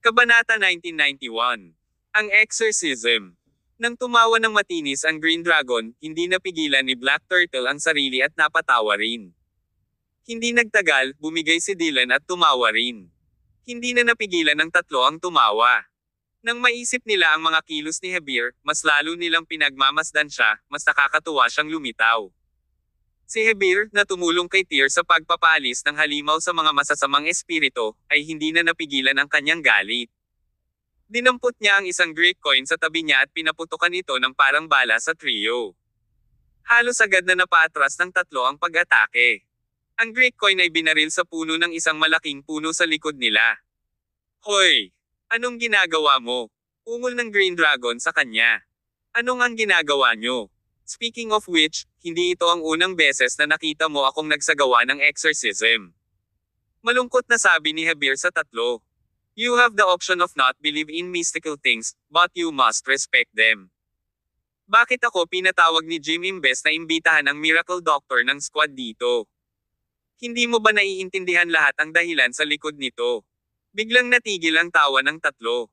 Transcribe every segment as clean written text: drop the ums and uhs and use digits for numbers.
Kabanata 1991. Ang Exorcism. Nang tumawa ng matinis ang Green Dragon, hindi napigilan ni Black Turtle ang sarili at napatawa rin. Hindi nagtagal, bumigay si Dylan at tumawa rin. Hindi na napigilan ng tatlo ang tumawa. Nang maisip nila ang mga kilos ni Hebir, mas lalo nilang pinagmamasdan siya, mas nakakatuwa siyang lumitaw. Si Hebir, na tumulong kay Tyr sa pagpapaalis ng halimaw sa mga masasamang espiritu, ay hindi na napigilan ang kanyang galit. Dinampot niya ang isang Greek coin sa tabi niya at pinaputukan ito ng parang bala sa trio. Halos agad na napaatras ng tatlo ang pag-atake. Ang Greek coin ay binaril sa puno ng isang malaking puno sa likod nila. "Hoy! Anong ginagawa mo?" Ungol ng Green Dragon sa kanya. "Anong ang ginagawa nyo? Speaking of which, hindi ito ang unang beses na nakita mo akong nagsagawa ng exorcism." Malungkot na sabi ni Hebir sa tatlo. "You have the option of not believe in mystical things, but you must respect them." Bakit ako pinatawag ni Jim imbes na imbitahan ang miracle doctor ng squad dito? Hindi mo ba naiintindihan lahat ang dahilan sa likod nito? Biglang natigil ang tawa ng tatlo.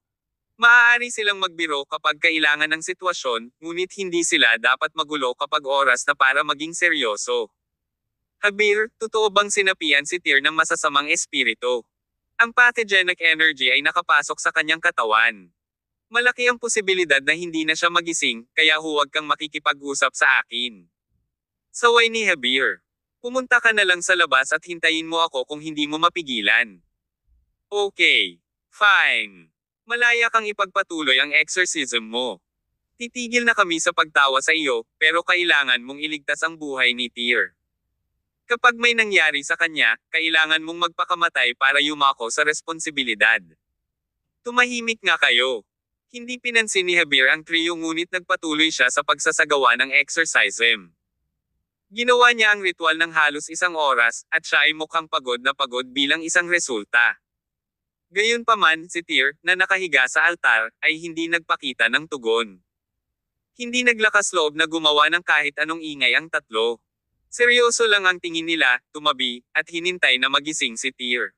Maaari silang magbiro kapag kailangan ng sitwasyon, ngunit hindi sila dapat magulo kapag oras na para maging seryoso. "Hebir, totoo bang sinapian si Tyr ng masasamang espiritu? Ang pathogenic energy ay nakapasok sa kanyang katawan. Malaki ang posibilidad na hindi na siya magising, kaya huwag kang makikipag-usap sa akin." Saway ni Hebir. "Pumunta ka na lang sa labas at hintayin mo ako kung hindi mo mapigilan." "Okay. Fine. Malaya kang ipagpatuloy ang exorcism mo. Titigil na kami sa pagtawa sa iyo, pero kailangan mong iligtas ang buhay ni Tyr. Kapag may nangyari sa kanya, kailangan mong magpakamatay para yumako sa responsibilidad." Tumahimik nga kayo. Hindi pinansin ni Hebir ang trio ngunit nagpatuloy siya sa pagsasagawa ng exorcism. Ginawa niya ang ritual ng halos isang oras, at siya ay mukhang pagod na pagod bilang isang resulta. Gayunpaman, si Tyr, na nakahiga sa altar, ay hindi nagpakita ng tugon. Hindi naglakas loob na gumawa ng kahit anong ingay ang tatlo. Seryoso lang ang tingin nila, tumabi, at hinintay na magising si Tyr.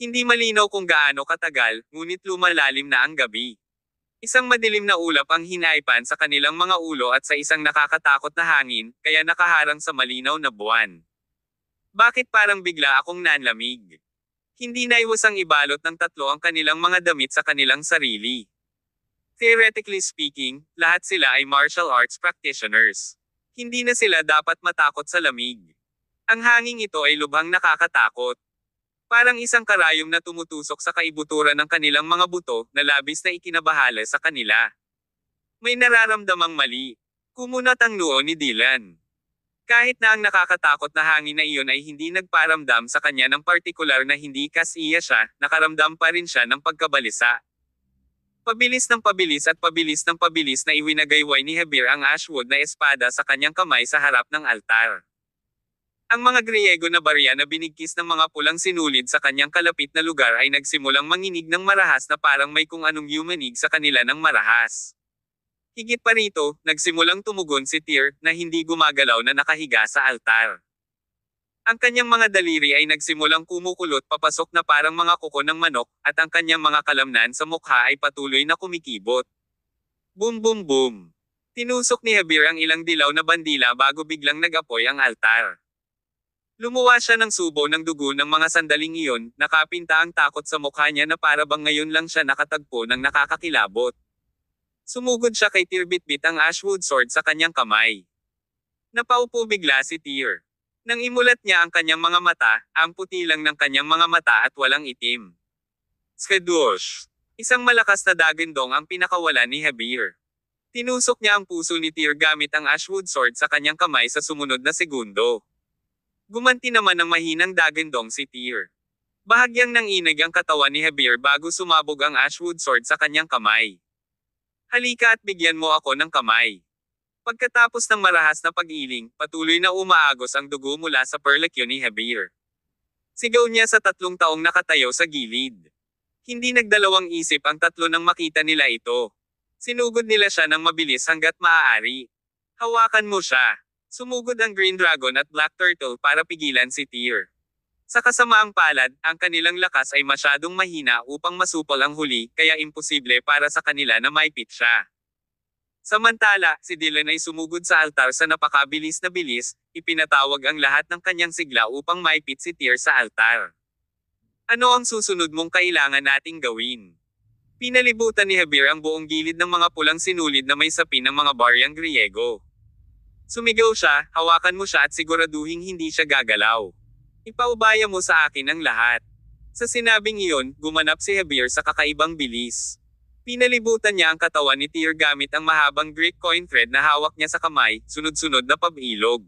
Hindi malinaw kung gaano katagal, ngunit lumalalim na ang gabi. Isang madilim na ulap ang hinaipan sa kanilang mga ulo at sa isang nakakatakot na hangin, kaya nakaharang sa malinaw na buwan. Bakit parang bigla akong nanlamig? Hindi naiwasang ibalot ng tatlo ang kanilang mga damit sa kanilang sarili. Theoretically speaking, lahat sila ay martial arts practitioners. Hindi na sila dapat matakot sa lamig. Ang hanging ito ay lubhang nakakatakot. Parang isang karayom na tumutusok sa kaibuturan ng kanilang mga buto, na labis na ikinabahala sa kanila. May nararamdamang mali. Kumunat ang noo ni Dylan. Kahit na ang nakakatakot na hangin na iyon ay hindi nagparamdam sa kanya ng partikular na hindi kasiya siya, nakaramdam pa rin siya ng pagkabalisa. Pabilis ng pabilis at pabilis ng pabilis na iwinagayway ni Hebir ang ashwood na espada sa kanyang kamay sa harap ng altar. Ang mga Griego na barya na binigkis ng mga pulang sinulid sa kanyang kalapit na lugar ay nagsimulang manginig ng marahas na parang may kung anong yumanig sa kanila ng marahas. Higit pa rito, nagsimulang tumugon si Tyr, na hindi gumagalaw na nakahiga sa altar. Ang kanyang mga daliri ay nagsimulang kumukulot papasok na parang mga kuko ng manok, at ang kanyang mga kalamnan sa mukha ay patuloy na kumikibot. Boom boom boom. Tinusok ni Hebir ang ilang dilaw na bandila bago biglang nag-apoy ang altar. Lumuwa siya ng subo ng dugo ng mga sandaling iyon, nakapinta ang takot sa mukha niya na para bang ngayon lang siya nakatagpo ng nakakakilabot. Sumugod siya kay Tyr, bitbit ang ashwood sword sa kanyang kamay. Napaupo bigla si Tyr. Nang imulat niya ang kanyang mga mata, ang puti lang ng kanyang mga mata at walang itim. Skadosh! Isang malakas na dagandong ang pinakawala ni Hebir. Tinusok niya ang puso ni Tyr gamit ang ashwood sword sa kanyang kamay sa sumunod na segundo. Gumanti naman ng mahinang dagandong si Tyr. Bahagyang nanginig ang katawan ni Hebir bago sumabog ang ashwood sword sa kanyang kamay. "Halika at bigyan mo ako ng kamay." Pagkatapos ng marahas na pag-iling, patuloy na umaagos ang dugo mula sa perlekyo ni Hebir. Sigaw niya sa tatlong taong nakatayo sa gilid. Hindi nagdalawang isip ang tatlo nang makita nila ito. Sinugod nila siya ng mabilis hanggat maaari. "Hawakan mo siya." Sumugod ang Green Dragon at Black Turtle para pigilan si Tyr. Sa kasamaang palad, ang kanilang lakas ay masyadong mahina upang masupol ang huli, kaya imposible para sa kanila na maipit siya. Samantala, si Dylan ay sumugod sa altar sa napakabilis na bilis, ipinatawag ang lahat ng kanyang sigla upang maipit si Tyr sa altar. Ano ang susunod mong kailangan nating gawin? Pinalibutan ni Habir ang buong gilid ng mga pulang sinulid na may sapin ng mga baryang Griego. Sumigaw siya, hawakan mo siya at siguraduhing hindi siya gagalaw. Ipaubaya mo sa akin ang lahat. Sa sinabing iyon, gumanap si Habir sa kakaibang bilis. Pinalibutan niya ang katawan ni Tyr gamit ang mahabang Greek coin thread na hawak niya sa kamay, sunod-sunod na pabilog.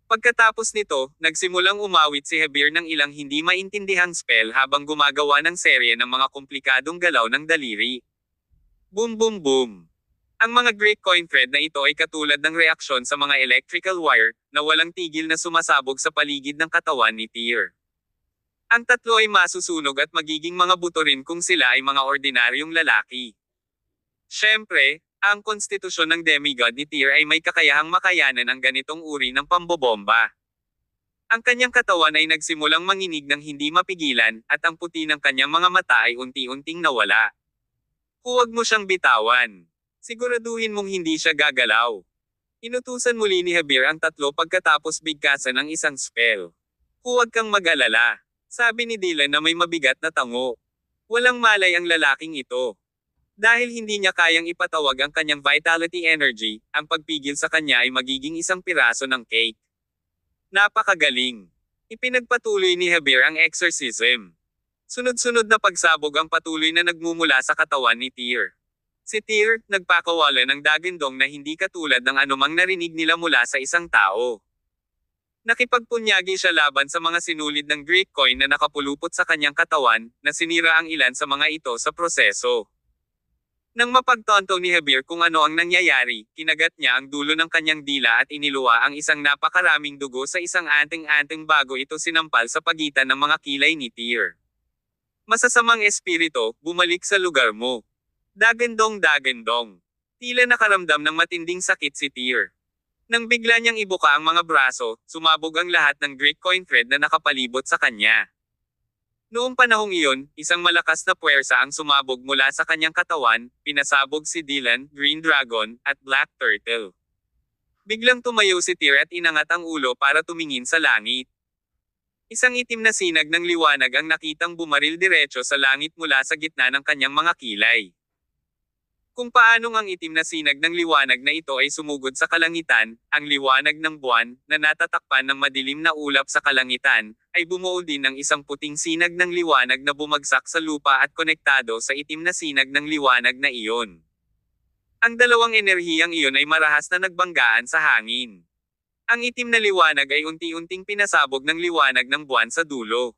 Pagkatapos nito, nagsimulang umawit si Habir ng ilang hindi maintindihang spell habang gumagawa ng serye ng mga komplikadong galaw ng daliri. Boom boom boom. Ang mga Greek coin thread na ito ay katulad ng reaksyon sa mga electrical wire, na walang tigil na sumasabog sa paligid ng katawan ni Tyr. Ang tatlo ay masusunog at magiging mga buto rin kung sila ay mga ordinaryong lalaki. Siyempre, ang konstitusyon ng demigod ni Tyr ay may kakayahang makayanan ang ganitong uri ng pambobomba. Ang kanyang katawan ay nagsimulang manginig ng hindi mapigilan, at ang puti ng kanyang mga mata ay unti-unting nawala. Huwag mo siyang bitawan. Siguraduhin mong hindi siya gagalaw. Inutusan muli ni Habir ang tatlo pagkatapos bigkasan ng isang spell. Huwag kang mag-alala. Sabi ni Dylan na may mabigat na tango. Walang malay ang lalaking ito. Dahil hindi niya kayang ipatawag ang kanyang vitality energy, ang pagpigil sa kanya ay magiging isang piraso ng cake. Napakagaling. Ipinagpatuloy ni Habir ang exorcism. Sunod-sunod na pagsabog ang patuloy na nagmumula sa katawan ni Tyr. Si Tyr, nagpakawala ng dagindong na hindi katulad ng anumang narinig nila mula sa isang tao. Nakipagpunyagi siya laban sa mga sinulid ng Greek coin na nakapulupot sa kanyang katawan, na sinira ang ilan sa mga ito sa proseso. Nang mapagtonto ni Habir kung ano ang nangyayari, kinagat niya ang dulo ng kanyang dila at iniluwa ang isang napakaraming dugo sa isang anting-anting bago ito sinampal sa pagitan ng mga kilay ni Tyr. Masasamang espirito, bumalik sa lugar mo. Dagandong. Tila nakaramdam ng matinding sakit si Tyr. Nang bigla niyang ibuka ang mga braso, sumabog ang lahat ng Greek coin thread na nakapalibot sa kanya. Noong panahong iyon, isang malakas na puwersa ang sumabog mula sa kanyang katawan, pinasabog si Dylan, Green Dragon, at Black Turtle. Biglang tumayo si Tyr at inangat ang ulo para tumingin sa langit. Isang itim na sinag ng liwanag ang nakitang bumaril diretso sa langit mula sa gitna ng kanyang mga kilay. Kung paanong ang itim na sinag ng liwanag na ito ay sumugod sa kalangitan, ang liwanag ng buwan, na natatakpan ng madilim na ulap sa kalangitan, ay bumuo din ng isang puting sinag ng liwanag na bumagsak sa lupa at konektado sa itim na sinag ng liwanag na iyon. Ang dalawang enerhiyang iyon ay marahas na nagbanggaan sa hangin. Ang itim na liwanag ay unti-unting pinasabog ng liwanag ng buwan sa dulo.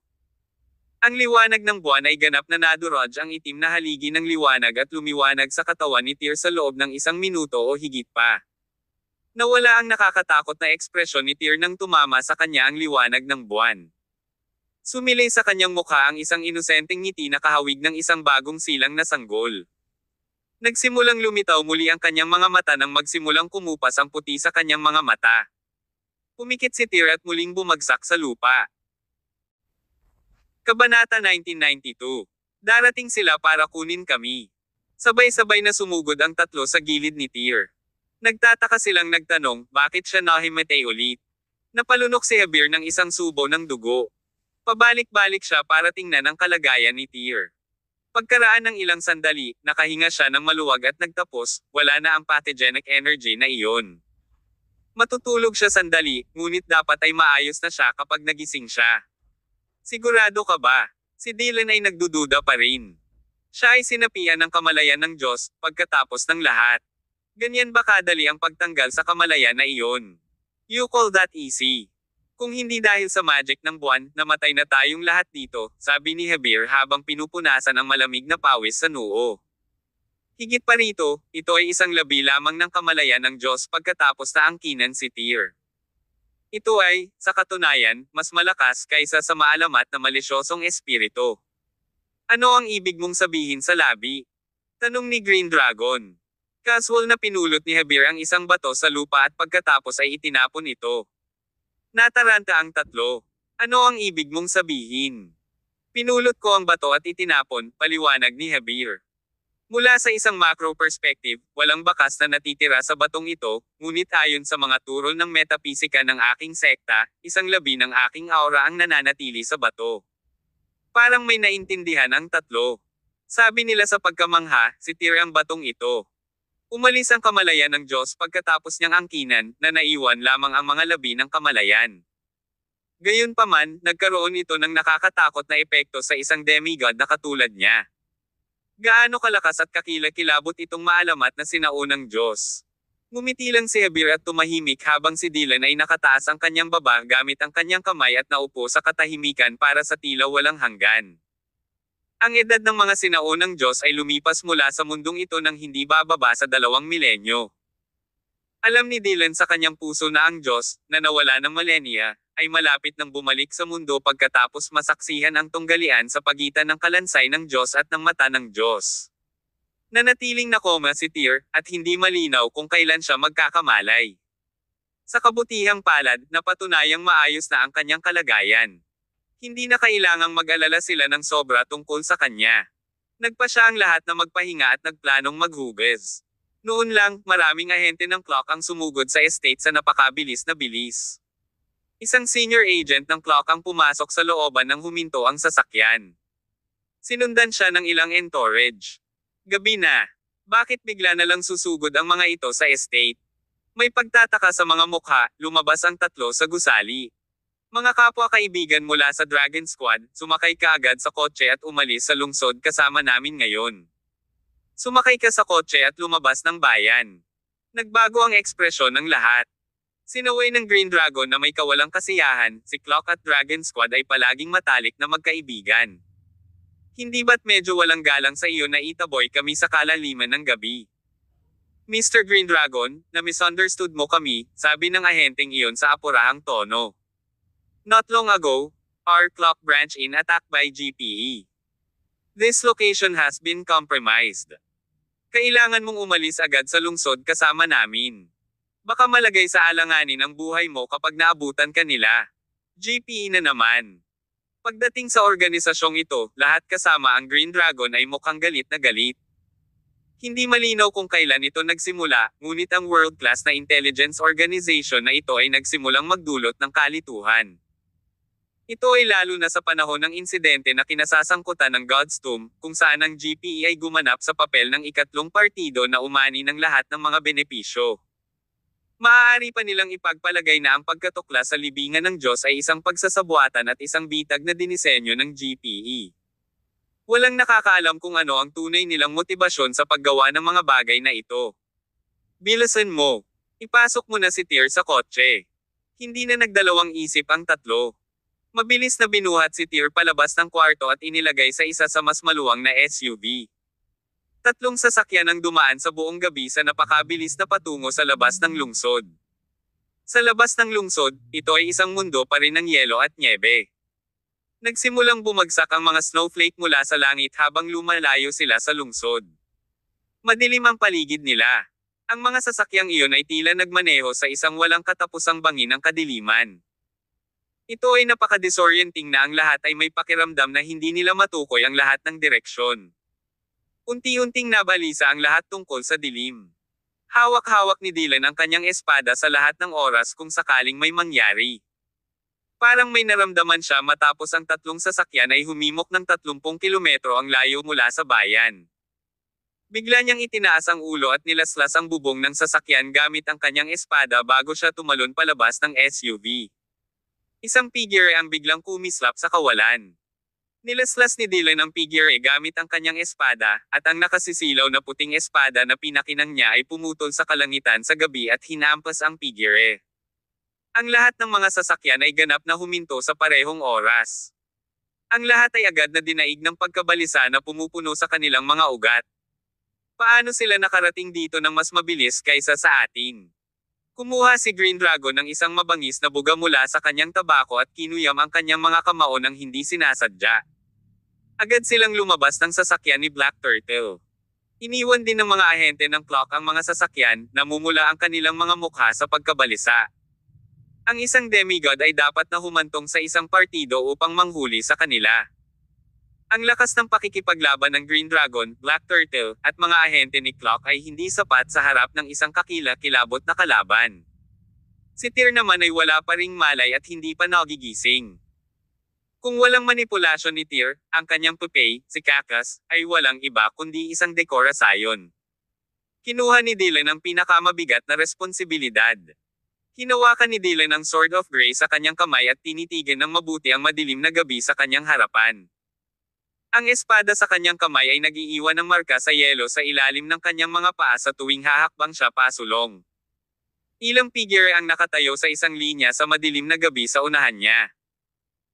Ang liwanag ng buwan ay ganap na nadurog ang itim na haligi ng liwanag at lumiwanag sa katawan ni Tyr sa loob ng 1 minuto o higit pa. Nawala ang nakakatakot na ekspresyon ni Tyr nang tumama sa kanya ang liwanag ng buwan. Sumilay sa kanyang mukha ang isang inosenteng ngiti na kahawig ng isang bagong silang na sanggol. Nagsimulang lumitaw muli ang kanyang mga mata nang magsimulang kumupas ang puti sa kanyang mga mata. Pumikit si Tyr at muling bumagsak sa lupa. Kabanata 1992. Darating sila para kunin kami. Sabay-sabay na sumugod ang tatlo sa gilid ni Tyr. Nagtataka silang nagtanong, bakit siya nahimatay ulit? Napalunok si Habir ng isang subo ng dugo. Pabalik-balik siya para tingnan ang kalagayan ni Tyr. Pagkaraan ng ilang sandali, nakahinga siya ng maluwag at nagtapos, wala na ang pathogenic energy na iyon. Matutulog siya sandali, ngunit dapat ay maayos na siya kapag nagising siya. Sigurado ka ba? Si Dylan ay nagdududa pa rin. Siya ay sinapian ng kamalayan ng Diyos, pagkatapos ng lahat. Ganyan ba kadali ang pagtanggal sa kamalayan na iyon? You call that easy? Kung hindi dahil sa magic ng buwan, namatay na tayong lahat dito, sabi ni Habir habang pinupunasan ang malamig na pawis sa noo. Higit pa rito, ito ay isang labi lamang ng kamalayan ng Diyos pagkatapos na angkinan si Tyr. Ito ay, sa katunayan, mas malakas kaysa sa maalamat na malisyosong espiritu. Ano ang ibig mong sabihin sa labi? Tanong ni Green Dragon. Casual na pinulot ni Habir ang isang bato sa lupa at pagkatapos ay itinapon ito. Nataranta ang tatlo. Ano ang ibig mong sabihin? Pinulot ko ang bato at itinapon, paliwanag ni Javier. Mula sa isang macro perspective, walang bakas na natitira sa batong ito, ngunit ayon sa mga turo ng metaphisika ng aking sekta, isang labi ng aking aura ang nananatili sa bato. Parang may naintindihan ang tatlo. Sabi nila sa pagkamangha, si Tyr ang batong ito. Umalis ang kamalayan ng Diyos pagkatapos niyang angkinan, na naiwan lamang ang mga labi ng kamalayan. Gayunpaman, nagkaroon ito ng nakakatakot na epekto sa isang demigod na katulad niya. Gaano kalakas at kakilakilabot itong maalamat na sinaunang Diyos. Ngumiti lang si Javier at tumahimik habang si Dylan ay nakataas ang kanyang baba gamit ang kanyang kamay at naupo sa katahimikan para sa tila walang hanggan. Ang edad ng mga sinaunang Diyos ay lumipas mula sa mundong ito nang hindi bababa sa 2 milenyo. Alam ni Dylan sa kanyang puso na ang Diyos, na nawala ng milenya, ay malapit nang bumalik sa mundo pagkatapos masaksihan ang tunggalian sa pagitan ng kalansay ng Diyos at ng mata ng Diyos. Nanatiling nakoma si Tyr, at hindi malinaw kung kailan siya magkakamalay. Sa kabutihang palad, napatunayang maayos na ang kanyang kalagayan. Hindi na kailangang mag-alala sila ng sobra tungkol sa kanya. Nagpa siya ang lahat na magpahinga at nagplanong maghugas. Noon lang, maraming ahente ng clock ang sumugod sa estate sa napakabilis na bilis. Isang senior agent ng clock ang pumasok sa looban nang huminto ang sasakyan. Sinundan siya ng ilang entourage. Gabi na. Bakit bigla na lang susugod ang mga ito sa estate? May pagtataka sa mga mukha, lumabas ang tatlo sa gusali. Mga kapwa-kaibigan mula sa Dragon Squad, sumakay kaagad sa kotse at umalis sa lungsod kasama namin ngayon. Sumakay ka sa kotse at lumabas ng bayan. Nagbago ang ekspresyon ng lahat. Sinaway ng Green Dragon na may kawalang kasiyahan, si Clock at Dragon Squad ay palaging matalik na magkaibigan. Hindi ba't medyo walang galang sa iyo na itaboy kami sa kalaliman ng gabi? Mr. Green Dragon, na misunderstood mo kami, sabi ng ahenteng iyon sa apurahang tono. Not long ago, our Clock branch in attacked by GPE. This location has been compromised. Kailangan mong umalis agad sa lungsod kasama namin. Baka malagay sa alanganin ang buhay mo kapag naabutan ka nila. GPE na naman. Pagdating sa organisasyong ito, lahat kasama ang Green Dragon ay mukhang galit na galit. Hindi malinaw kung kailan ito nagsimula, ngunit ang world-class na intelligence organization na ito ay nagsimulang magdulot ng kalituhan. Ito ay lalo na sa panahon ng insidente na kinasasangkutan ng God's Tomb, kung saan ang GPE ay gumanap sa papel ng ikatlong partido na umani ng lahat ng mga benepisyo. Maaari pa nilang ipagpalagay na ang pagkatukla sa libingan ng Diyos ay isang pagsasabuatan at isang bitag na dinisenyo ng GPE. Walang nakakaalam kung ano ang tunay nilang motibasyon sa paggawa ng mga bagay na ito. Bilisan mo. Ipasok mo na si Tyr sa kotse. Hindi na nagdalawang isip ang tatlo. Mabilis na binuhat si Tyr palabas ng kwarto at inilagay sa isa sa mas maluwang na SUV. Tatlong sasakyan ang dumaan sa buong gabi sa napakabilis na patungo sa labas ng lungsod. Sa labas ng lungsod, ito ay isang mundo pa rin ng yelo at nyebe. Nagsimulang bumagsak ang mga snowflake mula sa langit habang lumalayo sila sa lungsod. Madilim ang paligid nila. Ang mga sasakyang iyon ay tila nagmaneho sa isang walang katapusang bangin ng kadiliman. Ito ay napaka-disorienting na ang lahat ay may pakiramdam na hindi nila matukoy ang lahat ng direksyon. Unti-unting nabalisa ang lahat tungkol sa dilim. Hawak-hawak ni Dylan ang kanyang espada sa lahat ng oras kung sakaling may mangyari. Parang may naramdaman siya matapos ang tatlong sasakyan ay humimok ng 30 kilometro ang layo mula sa bayan. Bigla niyang itinaas ang ulo at nilaslas ang bubong ng sasakyan gamit ang kanyang espada bago siya tumalon palabas ng SUV. Isang figure ang biglang kumislap sa kawalan. Nilaslas ni Dylan ang figure gamit ang kanyang espada, at ang nakasisilaw na puting espada na pinakinang niya ay pumutol sa kalangitan sa gabi at hinampas ang figure. Ang lahat ng mga sasakyan ay ganap na huminto sa parehong oras. Ang lahat ay agad na dinaig ng pagkabalisa na pumupuno sa kanilang mga ugat. Paano sila nakarating dito ng mas mabilis kaysa sa atin? Kumuha si Green Dragon ng isang mabangis na buga mula sa kanyang tabako at kinuyam ang kanyang mga kamao nang hindi sinasadya. Agad silang lumabas ng sasakyan ni Black Turtle. Iniwan din ng mga ahente ng clock ang mga sasakyan, namumula ang kanilang mga mukha sa pagkabalisa. Ang isang demigod ay dapat na humantong sa isang partido upang manghuli sa kanila. Ang lakas ng pakikipaglaban ng Green Dragon, Black Turtle, at mga ahente ni Clock ay hindi sapat sa harap ng isang kakila-kilabot na kalaban. Si Tyr naman ay wala pa ring malay at hindi pa nagigising. Kung walang manipulasyon ni Tyr, ang kanyang pupay, si Kakas, ay walang iba kundi isang Decora Scion. Kinuha ni Dylan ang pinakamabigat na responsibilidad. Hinawakan ni Dylan ang Sword of Grey sa kanyang kamay at tinitigan ng mabuti ang madilim na gabi sa kanyang harapan. Ang espada sa kanyang kamay ay nag-iiwan ng marka sa yelo sa ilalim ng kanyang mga paa sa tuwing hahakbang siya pasulong. Ilang figure ang nakatayo sa isang linya sa madilim na gabi sa unahan niya.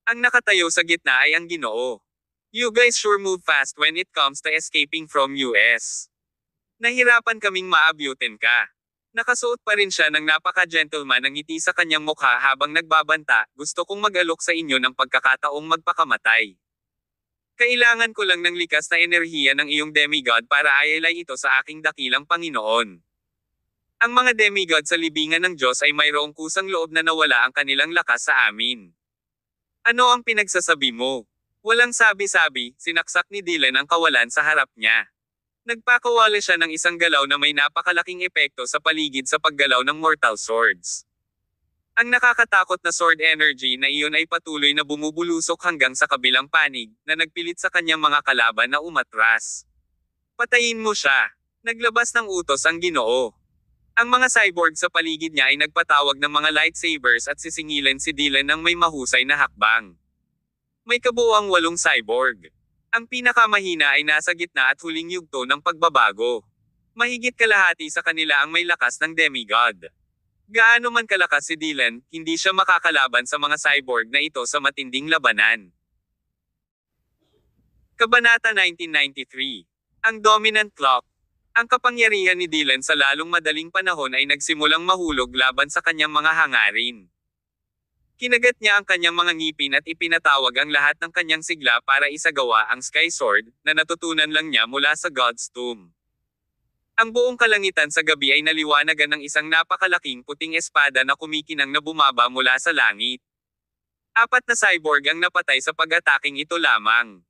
Ang nakatayo sa gitna ay ang Ginoo. You guys sure move fast when it comes to escaping from US. Nahirapan kaming maabutin ka. Nakasuot pa rin siya ng napaka-gentleman ng ngiti sa kanyang mukha habang nagbabanta, gusto kong mag-alok sa inyo ng pagkakataong magpakamatay. Kailangan ko lang ng likas na enerhiya ng iyong demigod para ayalay ito sa aking dakilang Panginoon. Ang mga demigod sa libingan ng Diyos ay mayroong kusang loob na nawala ang kanilang lakas sa amin. Ano ang pinagsasabi mo? Walang sabi-sabi, sinaksak ni Dylan ang kawalan sa harap niya. Nagpakawala siya ng isang galaw na may napakalaking epekto sa paligid sa paggalaw ng Mortal Swords. Ang nakakatakot na sword energy na iyon ay patuloy na bumubulusok hanggang sa kabilang panig, na nagpilit sa kanyang mga kalaban na umatras. Patayin mo siya. Naglabas ng utos ang Ginoo. Ang mga cyborg sa paligid niya ay nagpatawag ng mga lightsabers at sisingilin si Dylan ng may mahusay na hakbang. May kabuuang 8 cyborg. Ang pinakamahina ay nasa gitna at huling yugto ng pagbabago. Mahigit kalahati sa kanila ang may lakas ng demigod. Gaano man kalakas si Dylan, hindi siya makakalaban sa mga cyborg na ito sa matinding labanan. Kabanata 1993. Ang Dominant Clock. Ang kapangyarihan ni Dylan sa lalong madaling panahon ay nagsimulang mahulog laban sa kanyang mga hangarin. Kinagat niya ang kanyang mga ngipin at ipinatawag ang lahat ng kanyang sigla para isagawa ang Sky Sword, na natutunan lang niya mula sa God's Tomb. Ang buong kalangitan sa gabi ay naliwanagan ng isang napakalaking puting espada na kumikinang na bumaba mula sa langit. 4 na cyborg ang napatay sa pag-ataking ito lamang.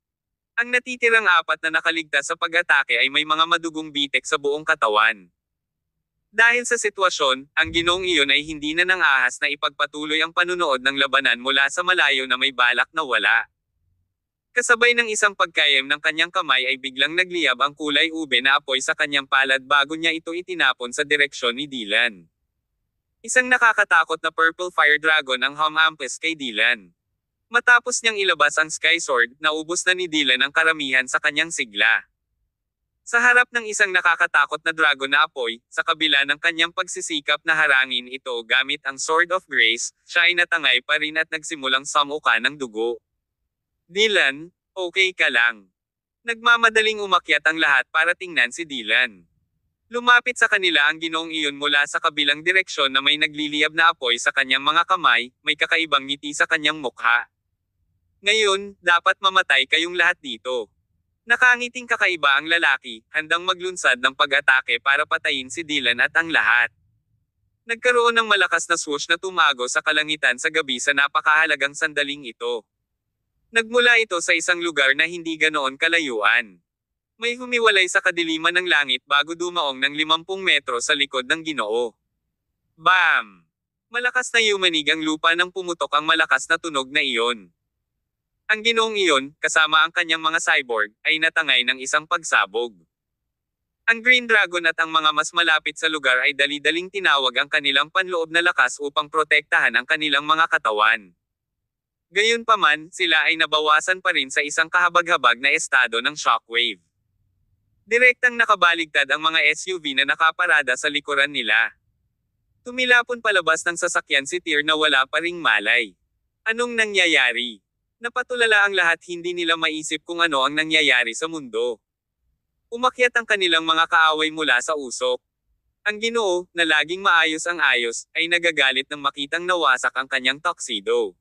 Ang natitirang 4 na nakaligtas sa pag-atake ay may mga madugong bitek sa buong katawan. Dahil sa sitwasyon, ang Ginoong iyon ay hindi na nang ahas na ipagpatuloy ang panunood ng labanan mula sa malayo na may balak na wala. Kasabay ng isang pagkayem ng kanyang kamay ay biglang nagliyab ang kulay ube na apoy sa kanyang palad bago niya ito itinapon sa direksyon ni Dylan. Isang nakakatakot na purple fire dragon ang humampes kay Dylan. Matapos niyang ilabas ang Sky Sword, naubos na ni Dylan ang karamihan sa kanyang sigla. Sa harap ng isang nakakatakot na dragon na apoy, sa kabila ng kanyang pagsisikap na harangin ito gamit ang Sword of Grace, siya ay natangay pa rin at nagsimulang samuka ng dugo. Dylan, okay ka lang. Nagmamadaling umakyat ang lahat para tingnan si Dylan. Lumapit sa kanila ang Ginoong iyon mula sa kabilang direksyon na may nagliliyab na apoy sa kanyang mga kamay, may kakaibang ngiti sa kanyang mukha. Ngayon, dapat mamatay kayong lahat dito. Nakangiting kakaiba ang lalaki, handang maglunsad ng pag-atake para patayin si Dylan at ang lahat. Nagkaroon ng malakas na swoosh na tumago sa kalangitan sa gabi sa napakahalagang sandaling ito. Nagmula ito sa isang lugar na hindi ganoon kalayuan. May humiwalay sa kadiliman ng langit bago dumaong ng 50 metro sa likod ng Ginoo. Bam! Malakas na yumanig ang lupa nang pumutok ang malakas na tunog na iyon. Ang Ginoong iyon, kasama ang kanyang mga cyborg, ay natangay ng isang pagsabog. Ang Green Dragon at ang mga mas malapit sa lugar ay dali-daling tinawag ang kanilang panloob na lakas upang protektahan ang kanilang mga katawan. Gayunpaman, sila ay nabawasan pa rin sa isang kahabag-habag na estado ng shockwave. Direktang nakabaligtad ang mga SUV na nakaparada sa likuran nila. Tumilapon palabas ng sasakyan si Tyr na wala pa ring malay. Anong nangyayari? Napatulala ang lahat, hindi nila maisip kung ano ang nangyayari sa mundo. Umakyat ang kanilang mga kaaway mula sa usok. Ang Ginoo, na laging maayos ang ayos, ay nagagalit nang makitang nawasak ang kanyang tuxedo.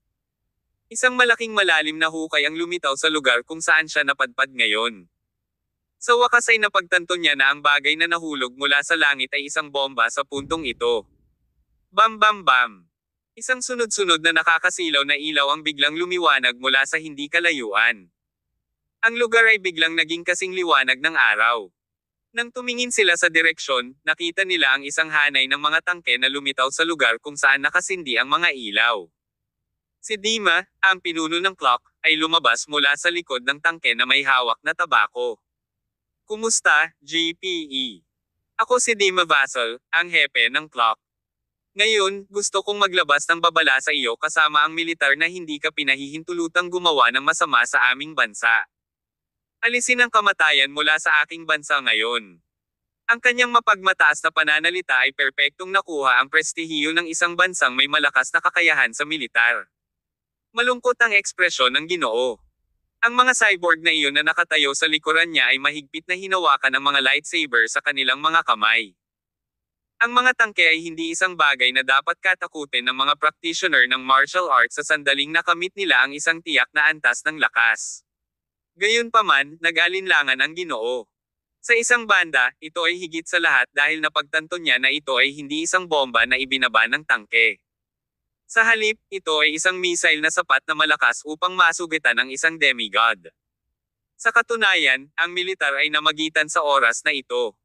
Isang malaking malalim na hukay ang lumitaw sa lugar kung saan siya napadpad ngayon. Sa wakas ay napagtanto niya na ang bagay na nahulog mula sa langit ay isang bomba sa puntong ito. Bam bam bam! Isang sunod-sunod na nakakasilaw na ilaw ang biglang lumiwanag mula sa hindi kalayuan. Ang lugar ay biglang naging kasing liwanag ng araw. Nang tumingin sila sa direksyon, nakita nila ang isang hanay ng mga tangke na lumitaw sa lugar kung saan nakasindi ang mga ilaw. Si Dima, ang pinuno ng clock, ay lumabas mula sa likod ng tangke na may hawak na tabako. Kumusta, GPE? Ako si Dima Vassal, ang hepe ng clock. Ngayon, gusto kong maglabas ng babala sa iyo kasama ang militar na hindi ka pinahihintulutang gumawa ng masama sa aming bansa. Alisin ang kamatayan mula sa aking bansa ngayon. Ang kanyang mapagmataas na pananalita ay perpektong nakuha ang prestihiyo ng isang bansang may malakas na kakayahan sa militar. Malungkot ang ekspresyon ng Ginoo. Ang mga cyborg na iyon na nakatayo sa likuran niya ay mahigpit na hinawakan ang mga lightsaber sa kanilang mga kamay. Ang mga tangke ay hindi isang bagay na dapat katakutin ng mga practitioner ng martial arts sa sandaling nakamit nila ang isang tiyak na antas ng lakas. Gayunpaman, nag-alinlangan ang Ginoo. Sa isang banda, ito ay higit sa lahat dahil napagtanto niya na ito ay hindi isang bomba na ibinaba ng tangke. Sa halip, ito ay isang missile na sapat na malakas upang masugitan ang isang demigod. Sa katunayan, ang militar ay namagitan sa oras na ito.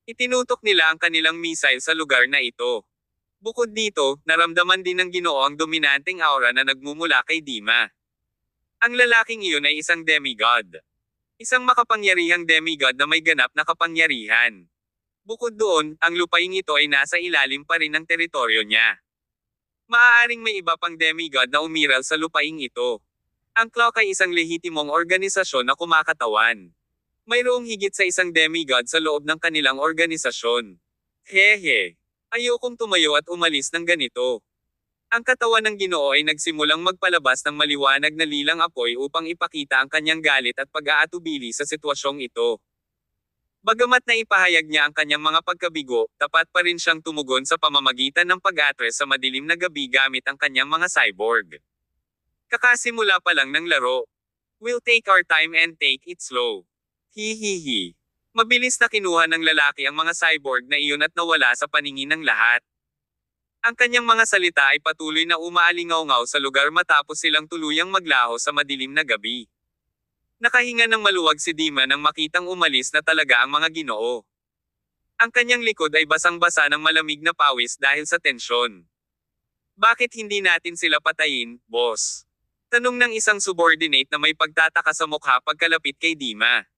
Itinutok nila ang kanilang missile sa lugar na ito. Bukod dito, naramdaman din ng Ginoo ang dominanteng aura na nagmumula kay Dima. Ang lalaking iyon ay isang demigod. Isang makapangyarihang demigod na may ganap na kapangyarihan. Bukod doon, ang lupaing ito ay nasa ilalim pa rin ng teritoryo niya. Maaaring may iba pang demigod na umiral sa lupaing ito. Ang clock ay isang lehitimong organisasyon na kumakatawan. Mayroong higit sa isang demigod sa loob ng kanilang organisasyon. Hehe. Ayokong tumayo at umalis ng ganito. Ang katawan ng Ginoo ay nagsimulang magpalabas ng maliwanag na lilang apoy upang ipakita ang kanyang galit at pag-aatubili sa sitwasyong ito. Bagamat na ipahayag niya ang kanyang mga pagkabigo, tapat pa rin siyang tumugon sa pamamagitan ng pag-atres sa madilim na gabi gamit ang kanyang mga cyborg. Kakasimula pa lang ng laro. We'll take our time and take it slow. Hihihi. Mabilis na kinuha ng lalaki ang mga cyborg na iyon at nawala sa paningin ng lahat. Ang kanyang mga salita ay patuloy na umaalingaw-ngaw sa lugar matapos silang tuluyang maglaho sa madilim na gabi. Nakahinga ng maluwag si Dima nang makitang umalis na talaga ang mga Ginoo. Ang kanyang likod ay basang-basa ng malamig na pawis dahil sa tensyon. Bakit hindi natin sila patayin, boss? Tanong ng isang subordinate na may pagtataka sa mukha pagkalapit kay Dima.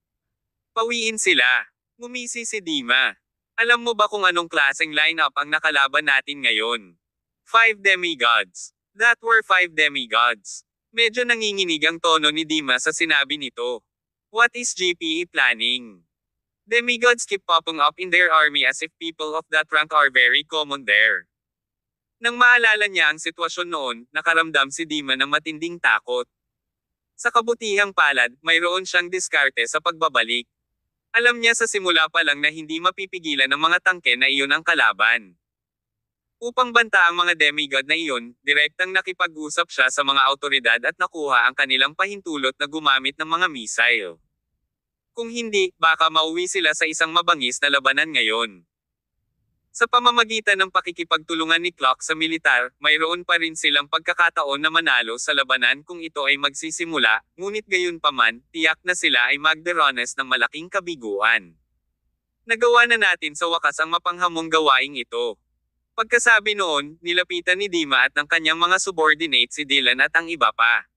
Pawiin sila. Ngumisi si Dima. Alam mo ba kung anong klaseng lineup ang nakalaban natin ngayon? 5 demigods. That were 5 demigods. Medyo nanginginig ang tono ni Dima sa sinabi nito. What is GPE planning? Demigods keep popping up in their army as if people of that rank are very common there. Nang maalala niya ang sitwasyon noon, nakaramdam si Dima ng matinding takot. Sa kabutihang palad, mayroon siyang diskarte sa pagbabalik. Alam niya sa simula pa lang na hindi mapipigilan ng mga tangke na iyon ang kalaban. Upang banta ang mga demigod na iyon, direktang nakipag-usap siya sa mga awtoridad at nakuha ang kanilang pahintulot na gumamit ng mga missile. Kung hindi, baka mauwi sila sa isang mabangis na labanan ngayon. Sa pamamagitan ng pakikipagtulungan ni Clock sa militar, mayroon pa rin silang pagkakataon na manalo sa labanan kung ito ay magsisimula, ngunit gayunpaman, tiyak na sila ay magdaranas ng malaking kabiguan. Nagawa na natin sa wakas ang mapanghamong gawaing ito. Pagkasabi noon, nilapitan ni Dima at ng kanyang mga subordinate si Dylan at ang iba pa.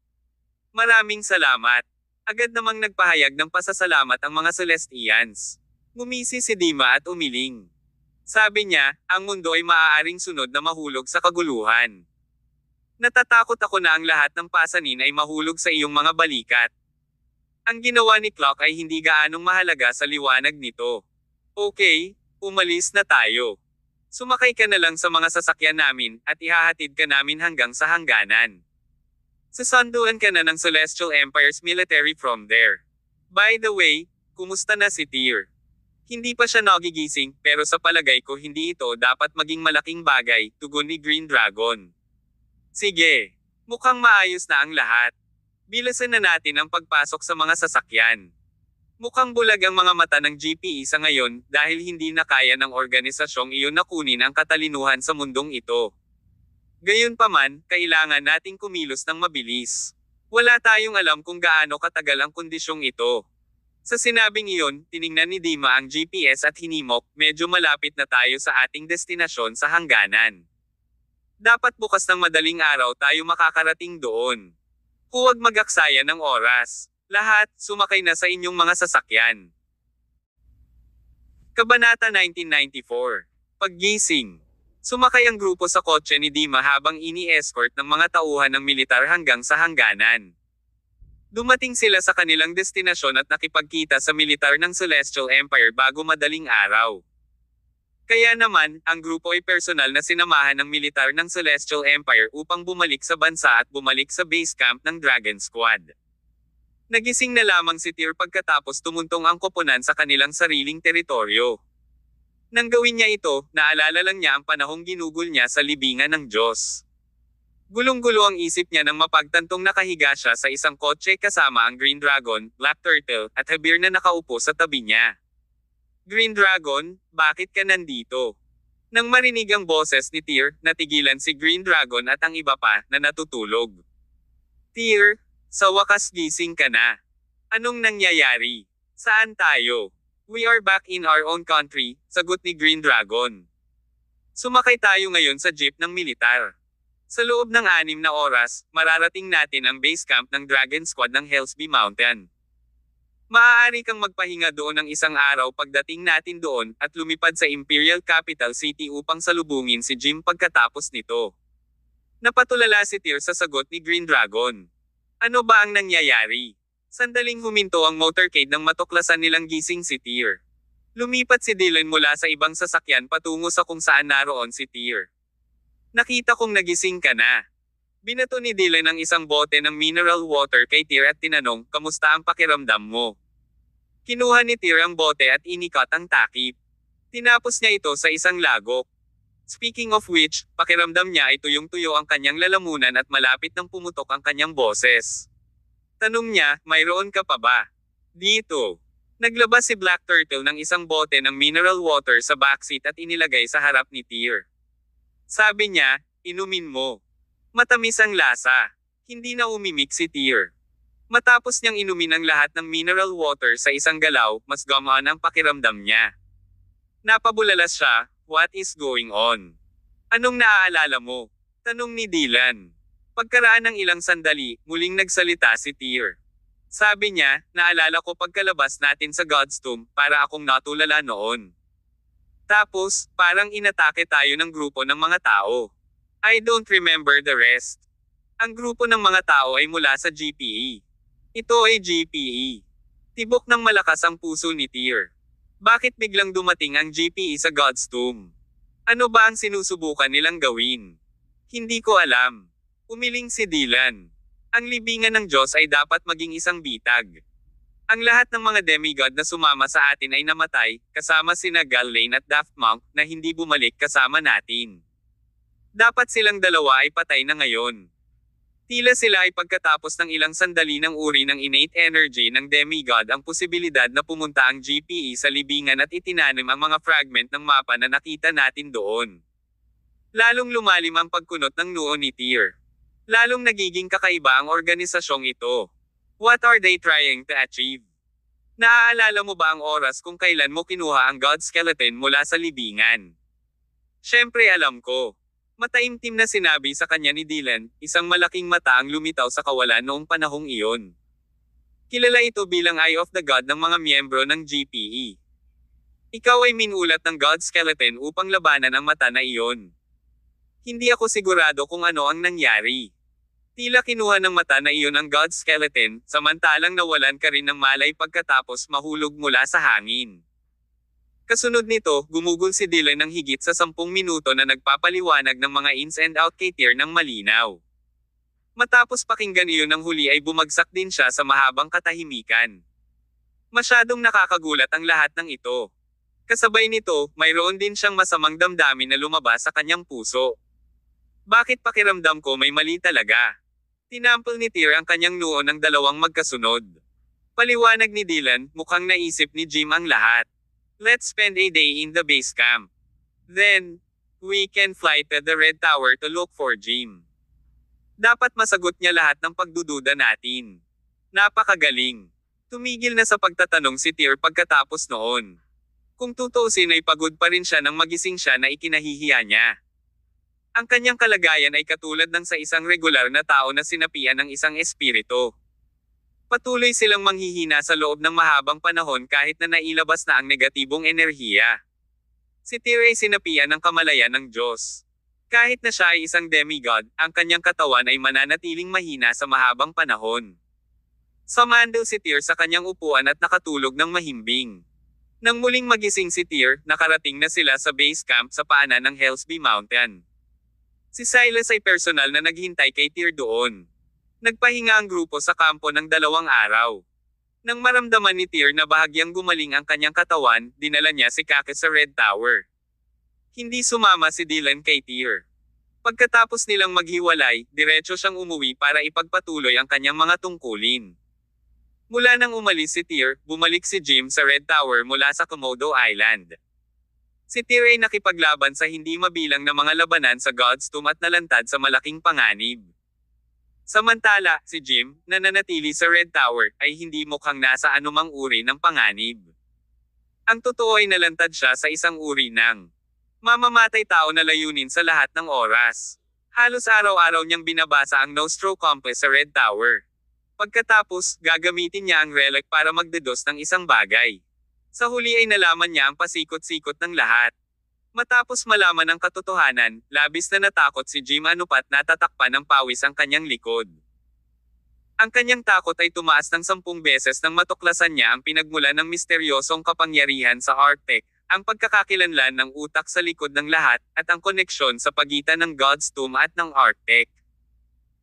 Maraming salamat. Agad namang nagpahayag ng pasasalamat ang mga Celestians. Ngumisi si Dima at umiling. Sabi niya, ang mundo ay maaaring sunod na mahulog sa kaguluhan. Natatakot ako na ang lahat ng pasanin ay mahulog sa iyong mga balikat. Ang ginawa ni Clock ay hindi gaanong mahalaga sa liwanag nito. Okay, umalis na tayo. Sumakay ka na lang sa mga sasakyan namin, at ihahatid ka namin hanggang sa hangganan. Susunduan ka na ng Celestial Empire's military from there. By the way, kumusta na si Tyr? Hindi pa siya nagigising, pero sa palagay ko hindi ito dapat maging malaking bagay, tugon ni Green Dragon. Sige. Mukhang maayos na ang lahat. Bilasan na natin ang pagpasok sa mga sasakyan. Mukhang bulag ang mga mata ng GPE sa ngayon, dahil hindi na kaya ng organisasyong iyon na kunin ang katalinuhan sa mundong ito. Gayunpaman, kailangan nating kumilos ng mabilis. Wala tayong alam kung gaano katagal ang kondisyong ito. Sa sinabing iyon, tiningnan ni Dima ang GPS at hinimok, medyo malapit na tayo sa ating destinasyon sa hangganan. Dapat bukas ng madaling araw tayo makakarating doon. Huwag mag-aksaya ng oras. Lahat, sumakay na sa inyong mga sasakyan. Kabanata 1994. Paggising. Sumakay ang grupo sa kotse ni Dima habang ini-escort ng mga tauhan ng militar hanggang sa hangganan. Dumating sila sa kanilang destinasyon at nakipagkita sa militar ng Celestial Empire bago madaling araw. Kaya naman, ang grupo ay personal na sinamahan ng militar ng Celestial Empire upang bumalik sa bansa at bumalik sa base camp ng Dragon Squad. Nagising na lamang si Tyr pagkatapos tumuntong ang koponan sa kanilang sariling teritoryo. Nang gawin niya ito, naalala lang niya ang panahong ginugol niya sa libingan ng Diyos. Gulong-gulo ang isip niya nang mapagtantong nakahiga siya sa isang kotse kasama ang Green Dragon, Black Turtle, at Habir na nakaupo sa tabi niya. Green Dragon, bakit ka nandito? Nang marinig ang boses ni Tyr, natigilan si Green Dragon at ang iba pa, na natutulog. Tyr, sa wakas gising ka na. Anong nangyayari? Saan tayo? We are back in our own country, sagot ni Green Dragon. Sumakay tayo ngayon sa jeep ng militar. Sa loob ng 6 na oras, mararating natin ang base camp ng Dragon Squad ng Hellsby Mountain. Maaari kang magpahinga doon ng isang araw pagdating natin doon, at lumipad sa Imperial Capital City upang salubungin si Jim pagkatapos nito. Napatulala si Tyr sa sagot ni Green Dragon. Ano ba ang nangyayari? Sandaling huminto ang motorcade nang matuklasan nilang gising si Tyr. Lumipat si Dylan mula sa ibang sasakyan patungo sa kung saan naroon si Tyr. Nakita kong nagising ka na. Binato ni Dylan ang isang bote ng mineral water kay Tyr at tinanong, kamusta ang pakiramdam mo? Kinuha ni Tyr ang bote at inikat ang takip. Tinapos niya ito sa isang lagok. Speaking of which, pakiramdam niya ay tuyong-tuyo ang kanyang lalamunan at malapit nang pumutok ang kanyang boses. Tanong niya, mayroon ka pa ba? Dito. Naglabas si Black Turtle ng isang bote ng mineral water sa backseat at inilagay sa harap ni Tyr. Sabi niya, inumin mo. Matamis ang lasa. Hindi na umimik si Tyr. Matapos niyang inumin ang lahat ng mineral water sa isang galaw, mas gumaan ang pakiramdam niya. Napabulalas siya, what is going on? Anong naaalala mo? Tanong ni Dylan. Pagkaraan ng ilang sandali, muling nagsalita si Tyr. Sabi niya, naalala ko pagkalabas natin sa God's Tomb, para akong natulala noon. Tapos, parang inatake tayo ng grupo ng mga tao. I don't remember the rest. Ang grupo ng mga tao ay mula sa GPE. Ito ay GPE. Tibok ng malakas ang puso ni Tyr. Bakit biglang dumating ang GPE sa God's Tomb? Ano ba ang sinusubukan nilang gawin? Hindi ko alam. Umiling si Dylan. Ang libingan ng Diyos ay dapat maging isang bitag. Ang lahat ng mga demigod na sumama sa atin ay namatay, kasama sina Gallane at Daft Monk, na hindi bumalik kasama natin. Dapat silang dalawa ay patay na ngayon. Tila sila ay pagkatapos ng ilang sandali ng uri ng innate energy ng demigod ang posibilidad na pumunta ang GPE sa libingan at itinanim ang mga fragment ng mapa na nakita natin doon. Lalong lumalim ang pagkunot ng noo ni Tyr. Lalong nagiging kakaiba ang organisasyong ito. What are they trying to achieve? Naaalala mo ba ang oras kung kailan mo kinuha ang God Skeleton mula sa libingan? Siyempre alam ko. Mataimtim na sinabi sa kanya ni Dylan, isang malaking mata ang lumitaw sa kawalan noong panahong iyon. Kilala ito bilang Eye of the God ng mga miyembro ng GPE. Ikaw ay minulat ng God Skeleton upang labanan ang mata na iyon. Hindi ako sigurado kung ano ang nangyari. Tila kinuha ng mata na iyon ang God Skeleton, samantalang nawalan ka rin ng malay pagkatapos mahulog mula sa hangin. Kasunod nito, gumugol si Dylan ng higit sa 10 minuto na nagpapaliwanag ng mga ins and out kay Tyr ng malinaw. Matapos pakinggan iyon ng huli ay bumagsak din siya sa mahabang katahimikan. Masyadong nakakagulat ang lahat ng ito. Kasabay nito, mayroon din siyang masamang damdamin na lumabas sa kanyang puso. Bakit pakiramdam ko may mali talaga? Tinampol ni Tyr ang kanyang noo ng dalawang magkasunod. Paliwanag ni Dylan, mukhang naisip ni Jim ang lahat. Let's spend a day in the base camp. Then, We can fly to the Red Tower to look for Jim. Dapat masagot niya lahat ng pagdududa natin. Napakagaling. Tumigil na sa pagtatanong si Tyr pagkatapos noon. Kung tutuusin ay pagod pa rin siya nang magising siya na ikinahihiya niya. Ang kanyang kalagayan ay katulad ng sa isang regular na tao na sinapian ng isang espiritu. Patuloy silang manghihina sa loob ng mahabang panahon kahit na nailabas na ang negatibong enerhiya. Si Tyr ay sinapian ng kamalayan ng Diyos. Kahit na siya ay isang demigod, ang kanyang katawan ay mananatiling mahina sa mahabang panahon. Sumando si Tyr sa kanyang upuan at nakatulog ng mahimbing. Nang muling magising si Tyr, nakarating na sila sa base camp sa paanan ng Hellsby Mountain. Si Silas ay personal na naghintay kay Tyr doon. Nagpahinga ang grupo sa kampo ng 2 araw. Nang maramdaman ni Tyr na bahagyang gumaling ang kanyang katawan, dinala niya si Kake sa Red Tower. Hindi sumama si Dylan kay Tyr. Pagkatapos nilang maghiwalay, diretso siyang umuwi para ipagpatuloy ang kanyang mga tungkulin. Mula nang umalis si Tyr, bumalik si Jim sa Red Tower mula sa Komodo Island. Si Tyr ay nakipaglaban sa hindi mabilang na mga labanan sa God's Tomb at nalantad sa malaking panganib. Samantala, si Jim, na nanatili sa Red Tower, ay hindi mukhang nasa anumang uri ng panganib. Ang totoo ay nalantad siya sa isang uri ng mamamatay tao na layunin sa lahat ng oras. Halos araw-araw niyang binabasa ang Nostro Compass sa Red Tower. Pagkatapos, gagamitin niya ang relic para magdedos ng isang bagay. Sa huli ay nalaman niya ang pasikot-sikot ng lahat. Matapos malaman ang katotohanan, labis na natakot si Jim anupat natatakpan ng pawis ang kanyang likod. Ang kanyang takot ay tumaas ng 10 beses nang matuklasan niya ang pinagmulan ng misteryosong kapangyarihan sa Arctic, ang pagkakakilanlan ng utak sa likod ng lahat, at ang koneksyon sa pagitan ng God's Tomb at ng Arctic.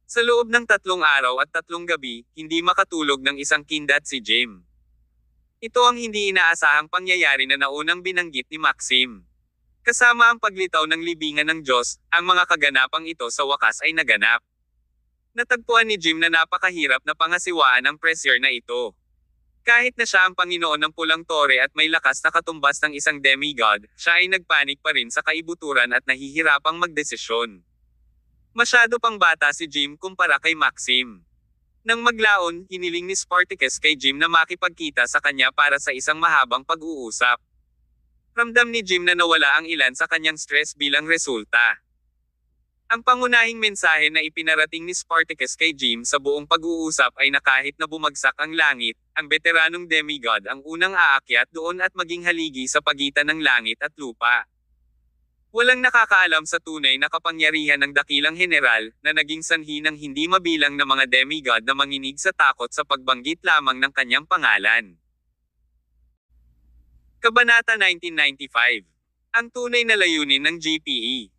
Sa loob ng 3 araw at 3 gabi, hindi makatulog ng isang kindat si Jim. Ito ang hindi inaasahang pangyayari na naunang binanggit ni Maxim. Kasama ang paglitaw ng libingan ng Diyos, ang mga kaganapang ito sa wakas ay naganap. Natagpuan ni Jim na napakahirap na pangasiwaan ang pressure na ito. Kahit na siya ang Panginoon ng Pulang Tore at may lakas na katumbas ng isang demigod, siya ay nagpanik pa rin sa kaibuturan at nahihirapang magdesisyon. Masyado pang bata si Jim kumpara kay Maxim. Nang maglaon, hiniling ni Spartacus kay Jim na makipagkita sa kanya para sa isang mahabang pag-uusap. Ramdam ni Jim na nawala ang ilan sa kanyang stress bilang resulta. Ang pangunahing mensahe na ipinarating ni Spartacus kay Jim sa buong pag-uusap ay na kahit na bumagsak ang langit, ang veteranong demigod ang unang aakyat doon at maging haligi sa pagitan ng langit at lupa. Walang nakakaalam sa tunay na kapangyarihan ng dakilang general, na naging sanhi ng hindi mabilang na mga demigod na manginig sa takot sa pagbanggit lamang ng kanyang pangalan. Kabanata 1995. Ang tunay na layunin ng GPE.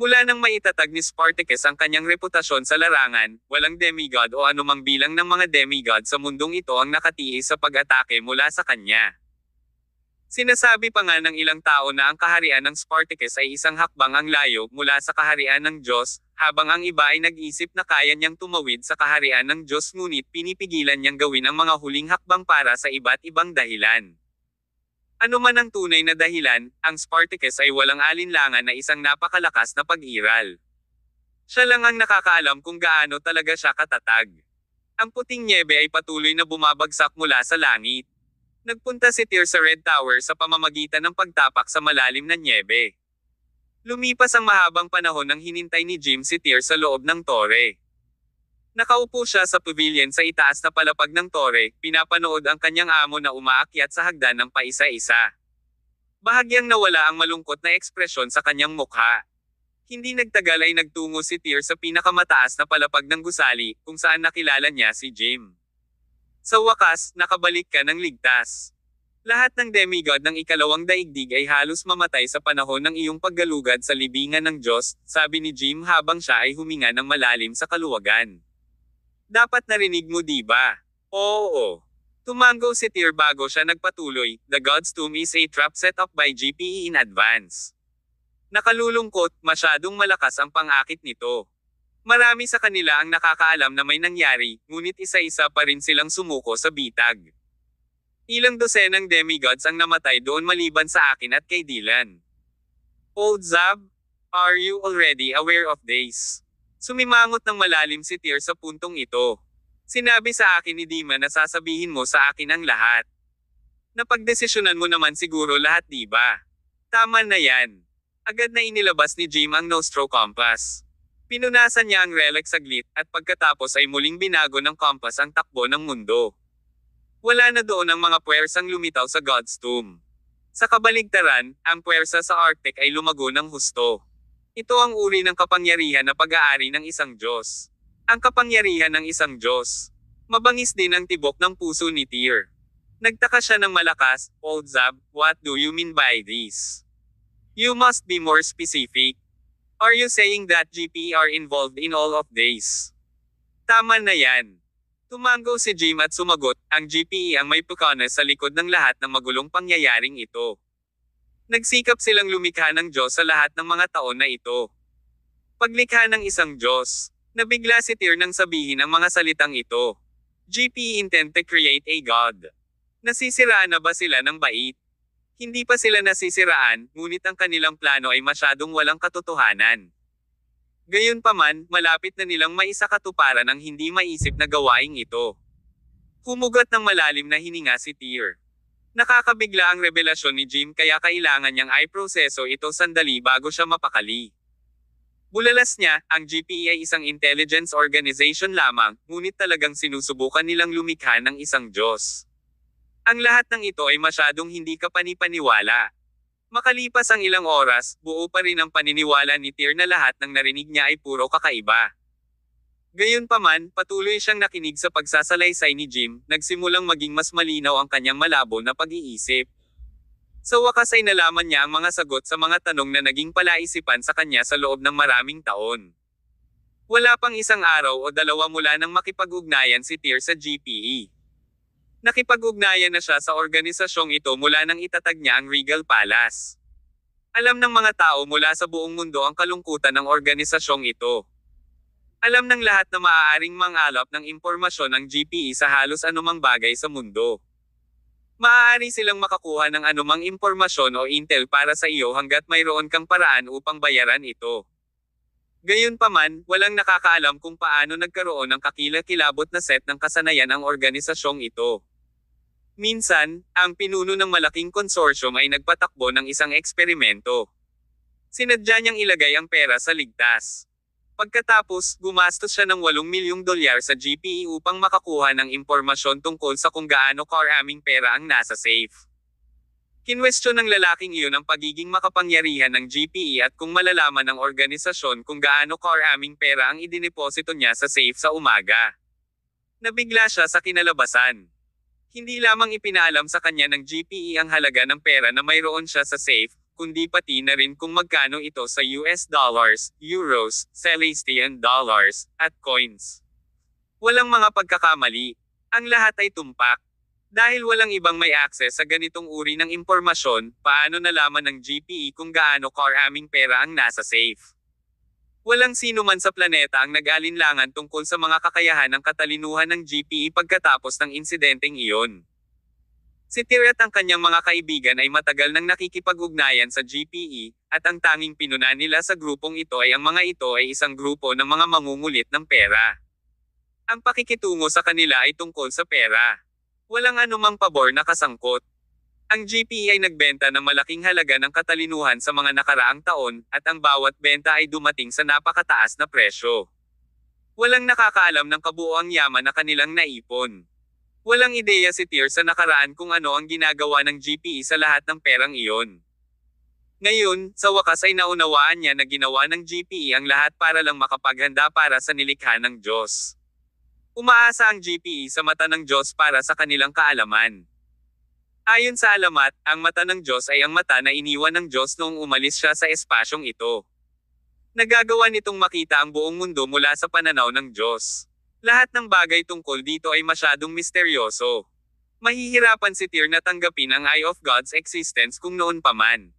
Mula nang maitatag ni Spartacus ang kanyang reputasyon sa larangan, walang demigod o anumang bilang ng mga demigod sa mundong ito ang nakatiis sa pag-atake mula sa kanya. Sinasabi pa nga ng ilang tao na ang kaharian ng Spartacus ay isang hakbang ang layo mula sa kaharian ng Diyos, habang ang iba ay nag-isip na kaya niyang tumawid sa kaharian ng Diyos ngunit pinipigilan niyang gawin ang mga huling hakbang para sa iba't ibang dahilan. Ano man ang tunay na dahilan, ang Spartacus ay walang alinlangan na isang napakalakas na pag-iral. Siya lang ang nakakaalam kung gaano talaga siya katatag. Ang puting nyebe ay patuloy na bumabagsak mula sa langit. Nagpunta si Tyr sa Red Tower sa pamamagitan ng pagtapak sa malalim na nyebe. Lumipas ang mahabang panahon nang hinintay ni Jim si Tyr sa loob ng tore. Nakaupo siya sa pavilion sa itaas na palapag ng tore, pinapanood ang kanyang amo na umaakyat sa hagdan ng paisa-isa. Bahagyang nawala ang malungkot na ekspresyon sa kanyang mukha. Hindi nagtagal ay nagtungo si Tyr sa pinakamataas na palapag ng gusali, kung saan nakilala niya si Jim. Sa wakas, nakabalik ka ng ligtas. Lahat ng demigod ng ikalawang daigdig ay halos mamatay sa panahon ng iyong paggalugad sa libingan ng Diyos, sabi ni Jim habang siya ay huminga ng malalim sa kaluwagan. Dapat narinig mo di ba? Oo. Tumango si Tyr bago siya nagpatuloy, the God's Tomb is a trap set up by GPE in advance. Nakalulungkot, masyadong malakas ang pang-akit nito. Marami sa kanila ang nakakaalam na may nangyari, ngunit isa-isa pa rin silang sumuko sa bitag. Ilang dosenang demigods ang namatay doon maliban sa akin at kay Dylan. Old Zab, Are you already aware of this? Sumimangot ng malalim si Tyr sa puntong ito. Sinabi sa akin ni Dima na sasabihin mo sa akin ang lahat. Napagdesisyonan mo naman siguro lahat, di ba? Tama na yan. Agad na inilabas ni Jim ang Nostro Compass. Pinunasan niya ang relic saglit, at pagkatapos ay muling binago ng compass ang takbo ng mundo. Wala na doon ang mga puwersang lumitaw sa God's Tomb. Sa kabaligtaran, ang puwersa sa Arctic ay lumago ng husto. Ito ang uri ng kapangyarihan na pag-aari ng isang Diyos. Ang kapangyarihan ng isang Diyos. Mabangis din ang tibok ng puso ni Tyr. Nagtaka siya ng malakas, "Old Zab, what do you mean by this? You must be more specific. Are you saying that GP are involved in all of this?" Tama na yan. Tumango si Jim at sumagot, ang GPE ang may pukana sa likod ng lahat ng magulong pangyayaring ito. Nagsikap silang lumikha ng Diyos sa lahat ng mga taon na ito. Paglikha ng isang Diyos, nabigla si Tyr nang sabihin ang mga salitang ito. GPE intend to create a God. Nasisiraan na ba sila ng bait? Hindi pa sila nasisiraan, ngunit ang kanilang plano ay masyadong walang katotohanan. Gayunpaman, malapit na nilang maisakatuparan ang hindi maisip na gawaing ito. Humugot ng malalim na hininga si Tyr. Nakakabigla ang revelasyon ni Jim kaya kailangan niyang i-proseso ito sandali bago siya mapakali. Bulalas niya, ang GPE ay isang intelligence organization lamang, ngunit talagang sinusubukan nilang lumikha ng isang Diyos. Ang lahat ng ito ay masyadong hindi kapani-paniwala. Makalipas ang ilang oras, buo pa rin ang paniniwala ni Tyr na lahat ng narinig niya ay puro kakaiba. Gayunpaman, patuloy siyang nakinig sa pagsasalaysay ni Jim, nagsimulang maging mas malinaw ang kanyang malabo na pag-iisip. Sa wakas ay nalaman niya ang mga sagot sa mga tanong na naging palaisipan sa kanya sa loob ng maraming taon. Wala pang isang araw o dalawa mula nang makipag-ugnayan si Tyr sa GPE. Nakipag-ugnayan na siya sa organisasyong ito mula nang itatag niya ang Regal Palace. Alam ng mga tao mula sa buong mundo ang kalungkutan ng organisasyong ito. Alam ng lahat na maaaring mangalap ng impormasyon ang GPE sa halos anumang bagay sa mundo. Maaari silang makakuha ng anumang impormasyon o intel para sa iyo hanggat mayroon kang paraan upang bayaran ito. Gayunpaman, walang nakakaalam kung paano nagkaroon ng kakilakilabot na set ng kasanayan ang organisasyong ito. Minsan, ang pinuno ng malaking konsorsyum ay nagpatakbo ng isang eksperimento. Sinadya niyang ilagay ang pera sa ligtas. Pagkatapos, gumastos siya ng $8 milyong sa GPE upang makakuha ng impormasyon tungkol sa kung gaano karaming pera ang nasa safe. Kinwestiyon ng lalaking iyon ang pagiging makapangyarihan ng GPE at kung malalaman ng organisasyon kung gaano karaming pera ang idineposito niya sa safe sa umaga. Nabigla siya sa kinalabasan. Hindi lamang ipinaalam sa kanya ng GPE ang halaga ng pera na mayroon siya sa safe, kundi pati na rin kung magkano ito sa US dollars, euros, Celestian dollars, at coins. Walang mga pagkakamali. Ang lahat ay tumpak. Dahil walang ibang may access sa ganitong uri ng impormasyon, paano nalaman ng GPE kung gaano karaming pera ang nasa safe? Walang sino man sa planeta ang nag-alinlangan tungkol sa mga kakayahan ng katalinuhan ng GPE pagkatapos ng insidenteng iyon. Si Tyr at ang kanyang mga kaibigan ay matagal nang nakikipag-ugnayan sa GPE, at ang tanging pinuna nila sa grupong ito ay ang mga ito ay isang grupo ng mga mangungulit ng pera. Ang pakikitungo sa kanila ay tungkol sa pera. Walang anumang pabor na kasangkot. Ang GPE ay nagbenta ng malaking halaga ng katalinuhan sa mga nakaraang taon, at ang bawat benta ay dumating sa napakataas na presyo. Walang nakakaalam ng kabuoang yaman na kanilang naipon. Walang ideya si Tyr sa nakaraan kung ano ang ginagawa ng GPE sa lahat ng perang iyon. Ngayon, sa wakas ay naunawaan niya na ginawa ng GPE ang lahat para lang makapaghanda para sa nilikha ng Diyos. Umaasa ang GPE sa mata ng Diyos para sa kanilang kaalaman. Ayon sa alamat, ang mata ng Diyos ay ang mata na iniwan ng Diyos noong umalis siya sa espasyong ito. Nagagawa nitong makita ang buong mundo mula sa pananaw ng Diyos. Lahat ng bagay tungkol dito ay masyadong misteryoso. Mahihirapan si Tyr na tanggapin ang eye of God's existence kung noon pa man.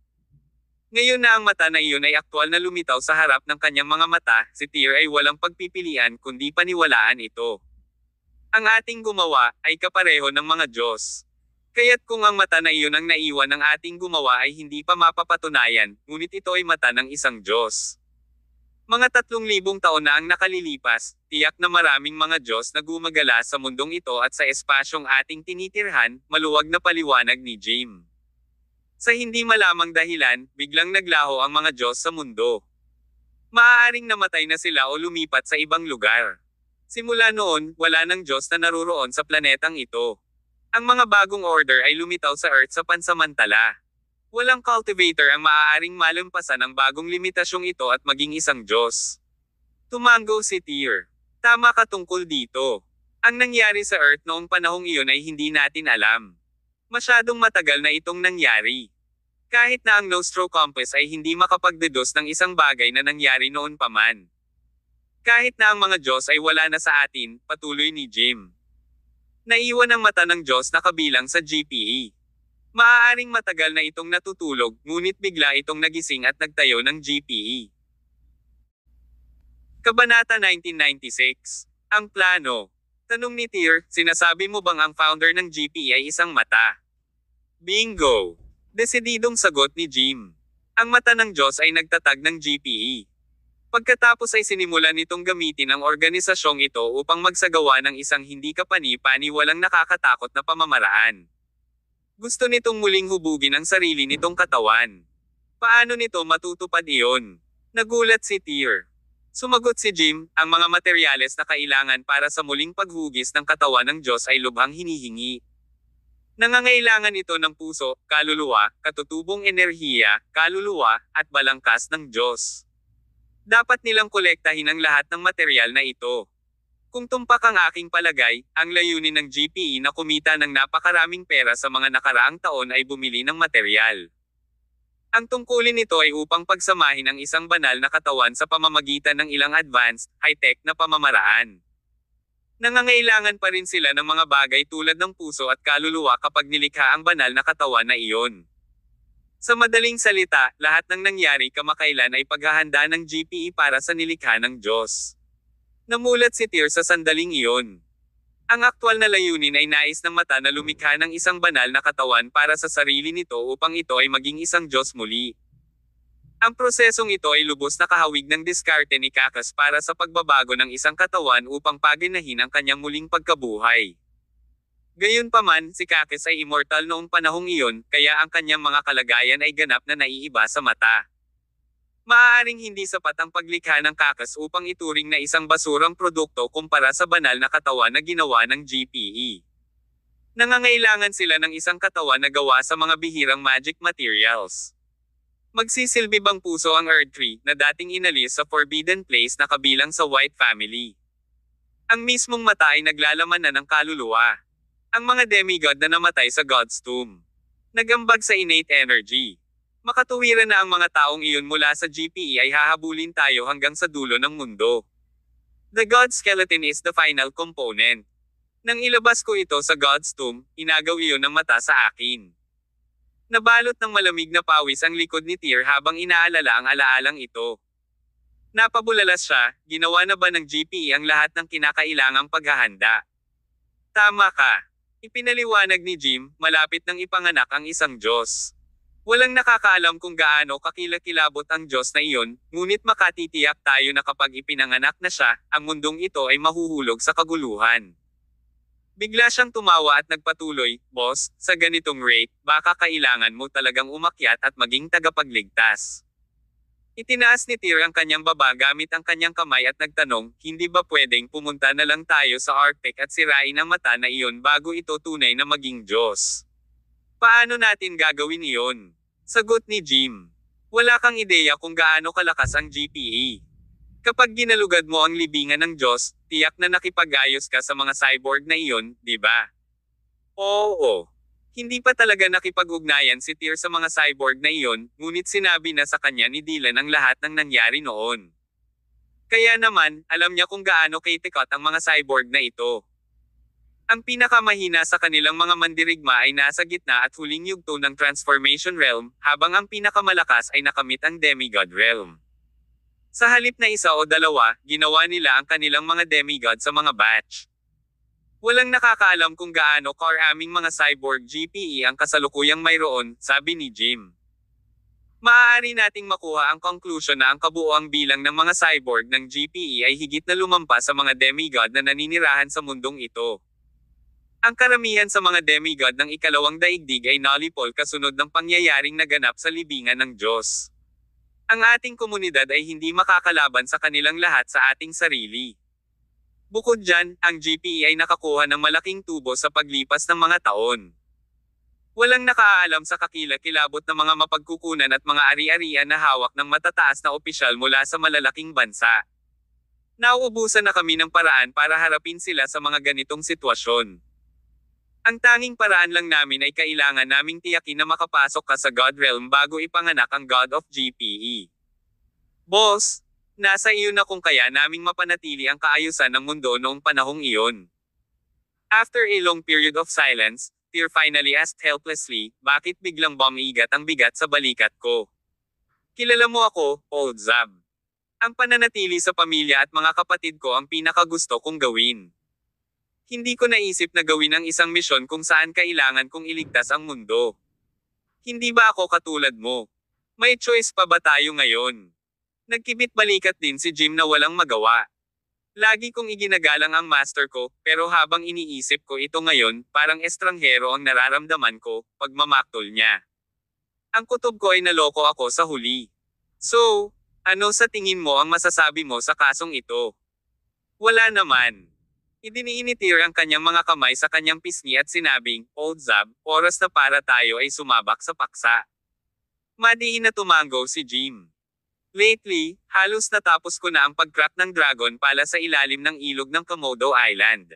Ngayon na ang mata na iyon ay aktwal na lumitaw sa harap ng kanyang mga mata, si Tyr ay walang pagpipilian kundi paniwalaan ito. Ang ating gumawa ay kapareho ng mga Diyos. Kaya't kung ang mata na iyon ang naiwan ng ating gumawa ay hindi pa mapapatunayan, ngunit ito ay mata ng isang Diyos. Mga 3,000 taon na ang nakalilipas, tiyak na maraming mga Diyos na gumagala sa mundong ito at sa espasyong ating tinitirhan, maluwag na paliwanag ni Jim. Sa hindi malamang dahilan, biglang naglaho ang mga Diyos sa mundo. Maaaring namatay na sila o lumipat sa ibang lugar. Simula noon, wala nang Diyos na naroroon sa planetang ito. Ang mga bagong order ay lumitaw sa Earth sa pansamantala. Walang cultivator ang maaaring malampasan ang bagong limitasyong ito at maging isang Diyos. Tumango si Tyr. Tama ka tungkol dito. Ang nangyari sa Earth noong panahong iyon ay hindi natin alam. Masyadong matagal na itong nangyari. Kahit na ang Nostro Compass ay hindi makapagdeduce ng isang bagay na nangyari noon pa man. Kahit na ang mga Diyos ay wala na sa atin, patuloy ni Jim. Naiwan ang mata ng Diyos na kabilang sa GPE. Maaaring matagal na itong natutulog, ngunit bigla itong nagising at nagtayo ng GPE. Kabanata 1996. Ang plano. Tanong ni Tyr, sinasabi mo bang ang founder ng GPE ay isang mata? Bingo! Desididong sagot ni Jim. Ang mata ng Diyos ay nagtatag ng GPE. Pagkatapos ay sinimulan nitong gamitin ang organisasyong ito upang magsagawa ng isang hindi kapani-paniwalang nakakatakot na pamamaraan. Gusto nitong muling hubugin ang sarili nitong katawan. Paano nito matutupad iyon? Nagulat si Tyr. Sumagot si Jim, ang mga materyales na kailangan para sa muling paghugis ng katawan ng Diyos ay lubhang hinihingi. Nangangailangan ito ng puso, kaluluwa, katutubong enerhiya, kaluluwa, at balangkas ng Diyos. Dapat nilang kolektahin ang lahat ng material na ito. Kung tumpak ang aking palagay, ang layunin ng GPE na kumita ng napakaraming pera sa mga nakaraang taon ay bumili ng material. Ang tungkulin nito ay upang pagsamahin ang isang banal na katawan sa pamamagitan ng ilang advanced, high-tech na pamamaraan. Nangangailangan pa rin sila ng mga bagay tulad ng puso at kaluluwa kapag nilikha ang banal na katawan na iyon. Sa madaling salita, lahat ng nangyari kamakailan ay paghahanda ng GPE para sa nilikha ng Diyos. Namulat si Tyr sa sandaling iyon. Ang aktwal na layunin ay nais ng mata na lumikha ng isang banal na katawan para sa sarili nito upang ito ay maging isang Diyos muli. Ang prosesong ito ay lubos na kahawig ng diskarte ni Kakas para sa pagbabago ng isang katawan upang paganahin ang kanyang muling pagkabuhay. Gayunpaman, si Kakis ay immortal noong panahong iyon, kaya ang kanyang mga kalagayan ay ganap na naiiba sa mata. Maaaring hindi sapat ang paglikha ng Kakis upang ituring na isang basurang produkto kumpara sa banal na katawan na ginawa ng GPE. Nangangailangan sila ng isang katawan na gawa sa mga bihirang magic materials. Magsisilbi bang puso ang Erdtree, na dating inalis sa Forbidden Place na kabilang sa White Family? Ang mismong mata ay naglalaman na ng kaluluwa. Ang mga demigod na namatay sa God's Tomb. Nagambag sa innate energy. Makatuwiran na ang mga taong iyon mula sa GPE ay hahabulin tayo hanggang sa dulo ng mundo. The God Skeleton is the final component. Nang ilabas ko ito sa God's Tomb, inagaw iyon ng mata sa akin. Nabalot ng malamig na pawis ang likod ni Tyr habang inaalala ang alaalang ito. Napabulalas siya, ginawa na ba ng GPE ang lahat ng kinakailangang paghahanda? Tama ka. Ipinaliwanag ni Jim, malapit nang ipanganak ang isang Diyos. Walang nakakaalam kung gaano kakilakilabot ang Diyos na iyon, ngunit makatitiyak tayo na kapag ipinanganak na siya, ang mundong ito ay mahuhulog sa kaguluhan. Bigla siyang tumawa at nagpatuloy, Boss, sa ganitong rate, baka kailangan mo talagang umakyat at maging tagapagligtas. Itinaas ni Tyr ang kanyang baba gamit ang kanyang kamay at nagtanong, hindi ba pwedeng pumunta na lang tayo sa Arctic at sirain ang mata na iyon bago ito tunay na maging Diyos? Paano natin gagawin iyon? Sagot ni Jim. Wala kang ideya kung gaano kalakas ang GPE. Kapag ginalugad mo ang libingan ng Diyos, tiyak na nakipag-ayos ka sa mga cyborg na iyon, di ba? Oo. Hindi pa talaga nakipag-ugnayan si Tyr sa mga cyborg na iyon, ngunit sinabi na sa kanya ni Dylan ang lahat ng nangyari noon. Kaya naman, alam niya kung gaano kritikot ang mga cyborg na ito. Ang pinakamahina sa kanilang mga mandirigma ay nasa gitna at huling yugto ng Transformation Realm, habang ang pinakamalakas ay nakamit ang Demigod Realm. Sa halip na isa o dalawa, ginawa nila ang kanilang mga demigod sa mga batch. Walang nakakaalam kung gaano karaming mga cyborg GPE ang kasalukuyang mayroon, sabi ni Jim. Maaari nating makuha ang conclusion na ang kabuuang bilang ng mga cyborg ng GPE ay higit na lumampas sa mga demigod na naninirahan sa mundong ito. Ang karamihan sa mga demigod ng ikalawang daigdig ay nalipol kasunod ng pangyayaring naganap sa libingan ng Diyos. Ang ating komunidad ay hindi makakalaban sa kanilang lahat sa ating sarili. Bukod dyan, ang GPE ay nakakuha ng malaking tubo sa paglipas ng mga taon. Walang nakaalam sa kakilakilabot ng mga mapagkukunan at mga ari-arian na hawak ng matataas na opisyal mula sa malalaking bansa. Nauubusan na kami ng paraan para harapin sila sa mga ganitong sitwasyon. Ang tanging paraan lang namin ay kailangan naming tiyakin na makapasok ka sa God Realm bago ipanganak ang God of GPE. Boss, nasa iyo na kung kaya naming mapanatili ang kaayusan ng mundo noong panahong iyon. After a long period of silence, Tyr finally asked helplessly, bakit biglang bumigat ang bigat sa balikat ko? Kilala mo ako, Old Zab. Ang pananatili sa pamilya at mga kapatid ko ang pinakagusto kong gawin. Hindi ko naisip na gawin ang isang misyon kung saan kailangan kong iligtas ang mundo. Hindi ba ako katulad mo? May choice pa ba tayo ngayon? Nagkibit balikat din si Jim na walang magawa. Lagi kong iginagalang ang master ko, pero habang iniisip ko ito ngayon, parang estranghero ang nararamdaman ko, pagmamaktol niya. Ang kutob ko ay naloko ako sa huli. So, ano sa tingin mo ang masasabi mo sa kasong ito? Wala naman. Idiniinitir ang kanyang mga kamay sa kanyang pisngi at sinabing, Old Zab, oras na para tayo ay sumabak sa paksa. Madiin na tumango si Jim. Lately, halos natapos ko na ang pag-crack ng dragon pala sa ilalim ng ilog ng Komodo Island.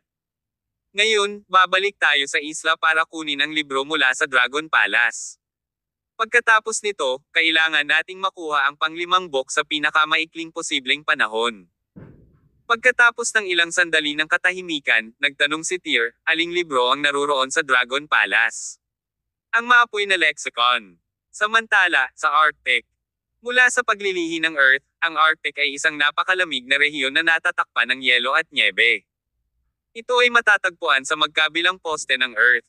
Ngayon, babalik tayo sa isla para kunin ang libro mula sa Dragon Palace. Pagkatapos nito, kailangan nating makuha ang pang-5 book sa pinakamaikling posibleng panahon. Pagkatapos ng ilang sandali ng katahimikan, nagtanong si Tyr, aling libro ang naruroon sa Dragon Palace? Ang maapoy na lexicon. Samantala, sa Arctic. Mula sa paglilihi ng Earth, ang Arctic ay isang napakalamig na rehiyon na natatakpan ng yelo at nyebe. Ito ay matatagpuan sa magkabilang poste ng Earth.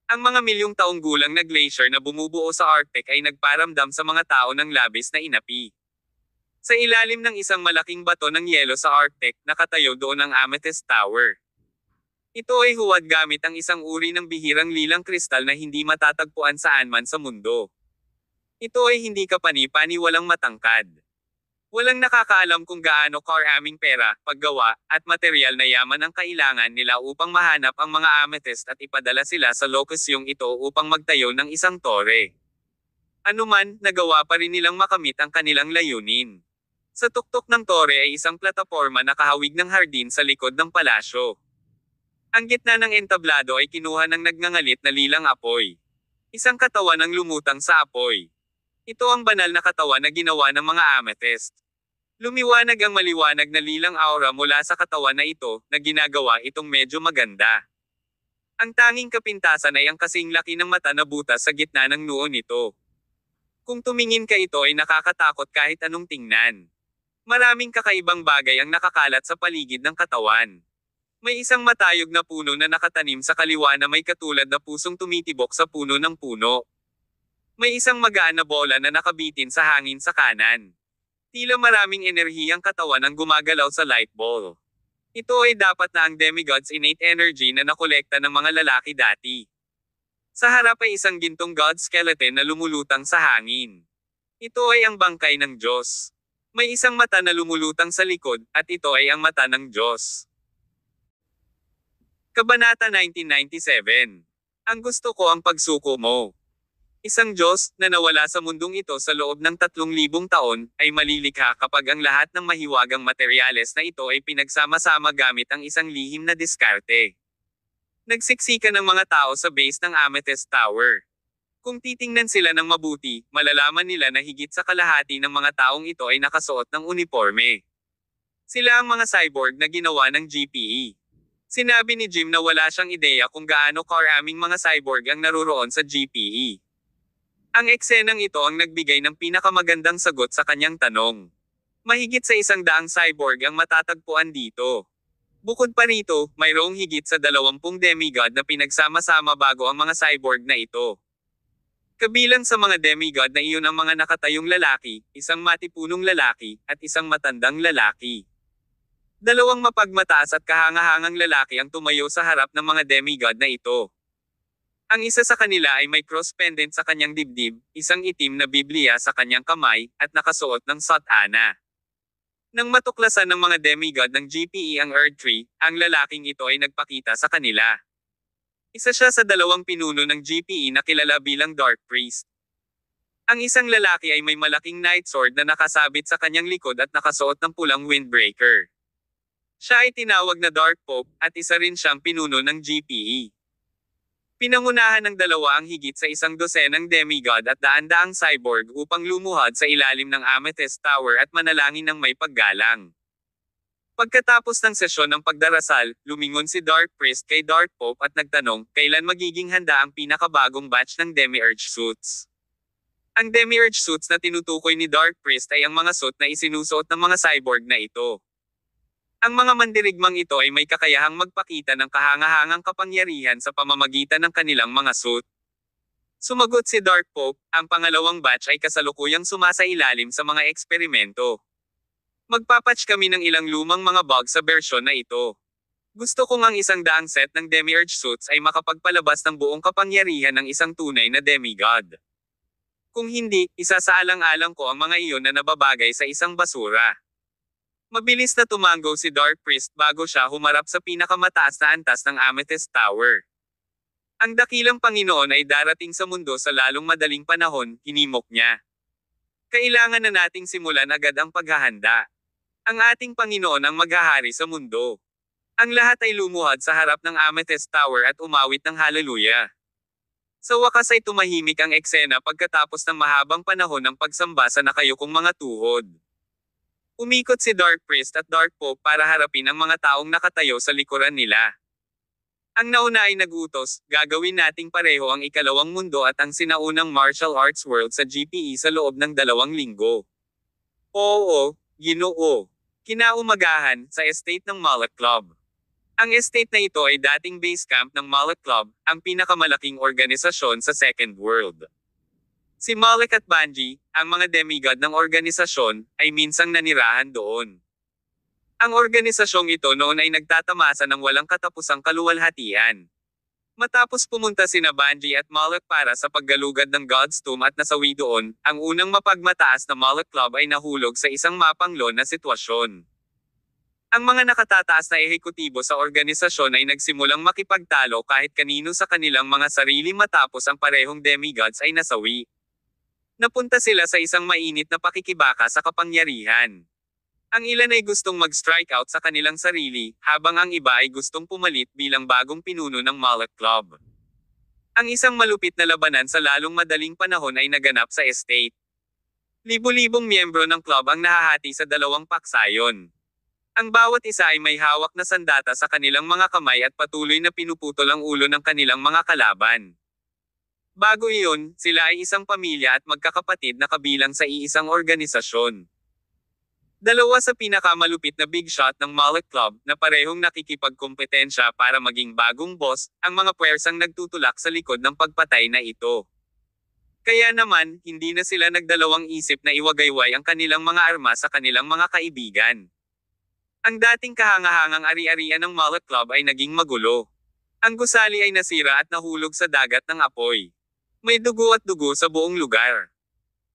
Ang mga milyong taong gulang na glacier na bumubuo sa Arctic ay nagparamdam sa mga tao ng labis na inapi. Sa ilalim ng isang malaking bato ng yelo sa Arctic, nakatayo doon ang Amethyst Tower. Ito ay huwad gamit ang isang uri ng bihirang lilang kristal na hindi matatagpuan saan man sa mundo. Ito ay hindi kapani-pani walang matangkad. Walang nakakaalam kung gaano karaming pera, paggawa, at material na yaman ang kailangan nila upang mahanap ang mga amethyst at ipadala sila sa lokasyong ito upang magtayo ng isang tore. Anuman, nagawa pa rin nilang makamit ang kanilang layunin. Sa tuktok ng tore ay isang plataporma na kahawig ng hardin sa likod ng palasyo. Ang gitna ng entablado ay kinuha ng nagngangalit na lilang apoy. Isang katawan ang lumutang sa apoy. Ito ang banal na katawan na ginawa ng mga amethyst. Lumiwanag ang maliwanag na lilang aura mula sa katawan na ito, na ginagawa itong medyo maganda. Ang tanging kapintasan ay ang kasing laki ng mata na butas sa gitna ng noo nito. Kung tumingin ka ito ay nakakatakot kahit anong tingnan. Maraming kakaibang bagay ang nakakalat sa paligid ng katawan. May isang matayog na puno na nakatanim sa kaliwa na may katulad na pusong tumitibok sa puno ng puno. May isang magaan na bola na nakabitin sa hangin sa kanan. Tila maraming enerhiyang katawan ang gumagalaw sa light ball. Ito ay dapat na ang demigod's innate energy na nakolekta ng mga lalaki dati. Sa harap ay isang gintong god skeleton na lumulutang sa hangin. Ito ay ang bangkay ng Diyos. May isang mata na lumulutang sa likod, at ito ay ang mata ng Diyos. Kabanata 1997. Ang gusto ko ang pagsuko mo. Isang Diyos, na nawala sa mundong ito sa loob ng 3,000 taon, ay malilikha kapag ang lahat ng mahiwagang materyales na ito ay pinagsama-sama gamit ang isang lihim na diskarte. Nagsiksikan ng mga tao sa base ng Amethyst Tower. Kung titingnan sila ng mabuti, malalaman nila na higit sa kalahati ng mga taong ito ay nakasuot ng uniforme. Sila ang mga cyborg na ginawa ng GPE. Sinabi ni Jim na wala siyang ideya kung gaano karaming mga cyborg ang naruroon sa GPE. Ang eksenang ito ang nagbigay ng pinakamagandang sagot sa kanyang tanong. Mahigit sa 100 cyborg ang matatagpuan dito. Bukod pa rito, mayroong higit sa 20 demigod na pinagsama-sama bago ang mga cyborg na ito. Kabilang sa mga demigod na iyon ang mga nakatayong lalaki, isang matipunong lalaki, at isang matandang lalaki. Dalawang mapagmataas at kahangahangang lalaki ang tumayo sa harap ng mga demigod na ito. Ang isa sa kanila ay may cross pendant sa kanyang dibdib, isang itim na Biblia sa kanyang kamay, at nakasuot ng sutana. Nang matuklasan ng mga demigod ng GPE ang Earth Tree, ang lalaking ito ay nagpakita sa kanila. Isa siya sa 2 pinuno ng GPE na kilala bilang Dark Priest. Ang isang lalaki ay may malaking night sword na nakasabit sa kanyang likod at nakasuot ng pulang windbreaker. Siya ay tinawag na Dark Pope, at isa rin siyang pinuno ng GPE. Pinangunahan ng dalawa ang higit sa 100 demigod at daan-daang cyborg upang lumuhad sa ilalim ng Amethyst Tower at manalangin ng may paggalang. Pagkatapos ng sesyon ng pagdarasal, lumingon si Dark Priest kay Dark Pope at nagtanong, kailan magiging handa ang pinakabagong batch ng Demiurge suits. Ang Demiurge suits na tinutukoy ni Dark Priest ay ang mga suit na isinusuot ng mga cyborg na ito. Ang mga mandirigmang ito ay may kakayahang magpakita ng kahangahangang kapangyarihan sa pamamagitan ng kanilang mga suit. Sumagot si Dark Pope, ang pangalawang batch ay kasalukuyang sumasailalim sa mga eksperimento. Magpapatch kami ng ilang lumang mga bugs sa bersyon na ito. Gusto kong ang 100 set ng Demiurge suits ay makapagpalabas ng buong kapangyarihan ng isang tunay na demigod. Kung hindi, isasaalang-alang ko ang mga iyon na nababagay sa isang basura. Mabilis na tumango si Dark Priest bago siya humarap sa pinakamataas na antas ng Amethyst Tower. Ang dakilang Panginoon ay darating sa mundo sa lalong madaling panahon, hinimok niya. Kailangan na nating simulan agad ang paghahanda. Ang ating Panginoon ang maghahari sa mundo. Ang lahat ay lumuhad sa harap ng Amethyst Tower at umawit ng haleluya. Sa wakas ay tumahimik ang eksena pagkatapos ng mahabang panahon ng pagsamba sa nakayukong mga tuhod. Umikot si Dark Priest at Dark Pope para harapin ang mga taong nakatayo sa likuran nila. Ang nauna ay nagutos, gagawin nating pareho ang ikalawang mundo at ang sinaunang martial arts world sa GPE sa loob ng 2 linggo. Oo, Ginoo. Kinaumagahan, sa estate ng Malak Club. Ang estate na ito ay dating base camp ng Malak Club, ang pinakamalaking organisasyon sa Second World. Si Malak at Banji, ang mga demigod ng organisasyon, ay minsang nanirahan doon. Ang organisasyong ito noon ay nagtatamasa ng walang katapusang kaluwalhatian. Matapos pumunta sina Banji at Malak para sa paggalugad ng God's Tomb at nasawi doon, ang unang mapagmataas na Malak Club ay nahulog sa isang mapanglo na sitwasyon. Ang mga nakatataas na ehekutibo sa organisasyon ay nagsimulang makipagtalo kahit kanino sa kanilang mga sarili matapos ang parehong demigods ay nasawi. Napunta sila sa isang mainit na pakikibaka sa kapangyarihan. Ang ilan ay gustong mag-strike out sa kanilang sarili, habang ang iba ay gustong pumalit bilang bagong pinuno ng Malak Club. Ang isang malupit na labanan sa lalong madaling panahon ay naganap sa estate. Libo-libong miyembro ng club ang nahahati sa 2 paksayon. Ang bawat isa ay may hawak na sandata sa kanilang mga kamay at patuloy na pinuputol ang ulo ng kanilang mga kalaban. Bago iyon, sila ay isang pamilya at magkakapatid na kabilang sa iisang organisasyon. Dalawa sa pinakamalupit na big shot ng Malak Club, na parehong nakikipagkompetensya para maging bagong boss, ang mga puwersang nagtutulak sa likod ng pagpatay na ito. Kaya naman, hindi na sila nagdalawang isip na iwagayway ang kanilang mga armas sa kanilang mga kaibigan. Ang dating kahangahangang ari-arian ng Malak Club ay naging magulo. Ang gusali ay nasira at nahulog sa dagat ng apoy. May dugo at dugo sa buong lugar.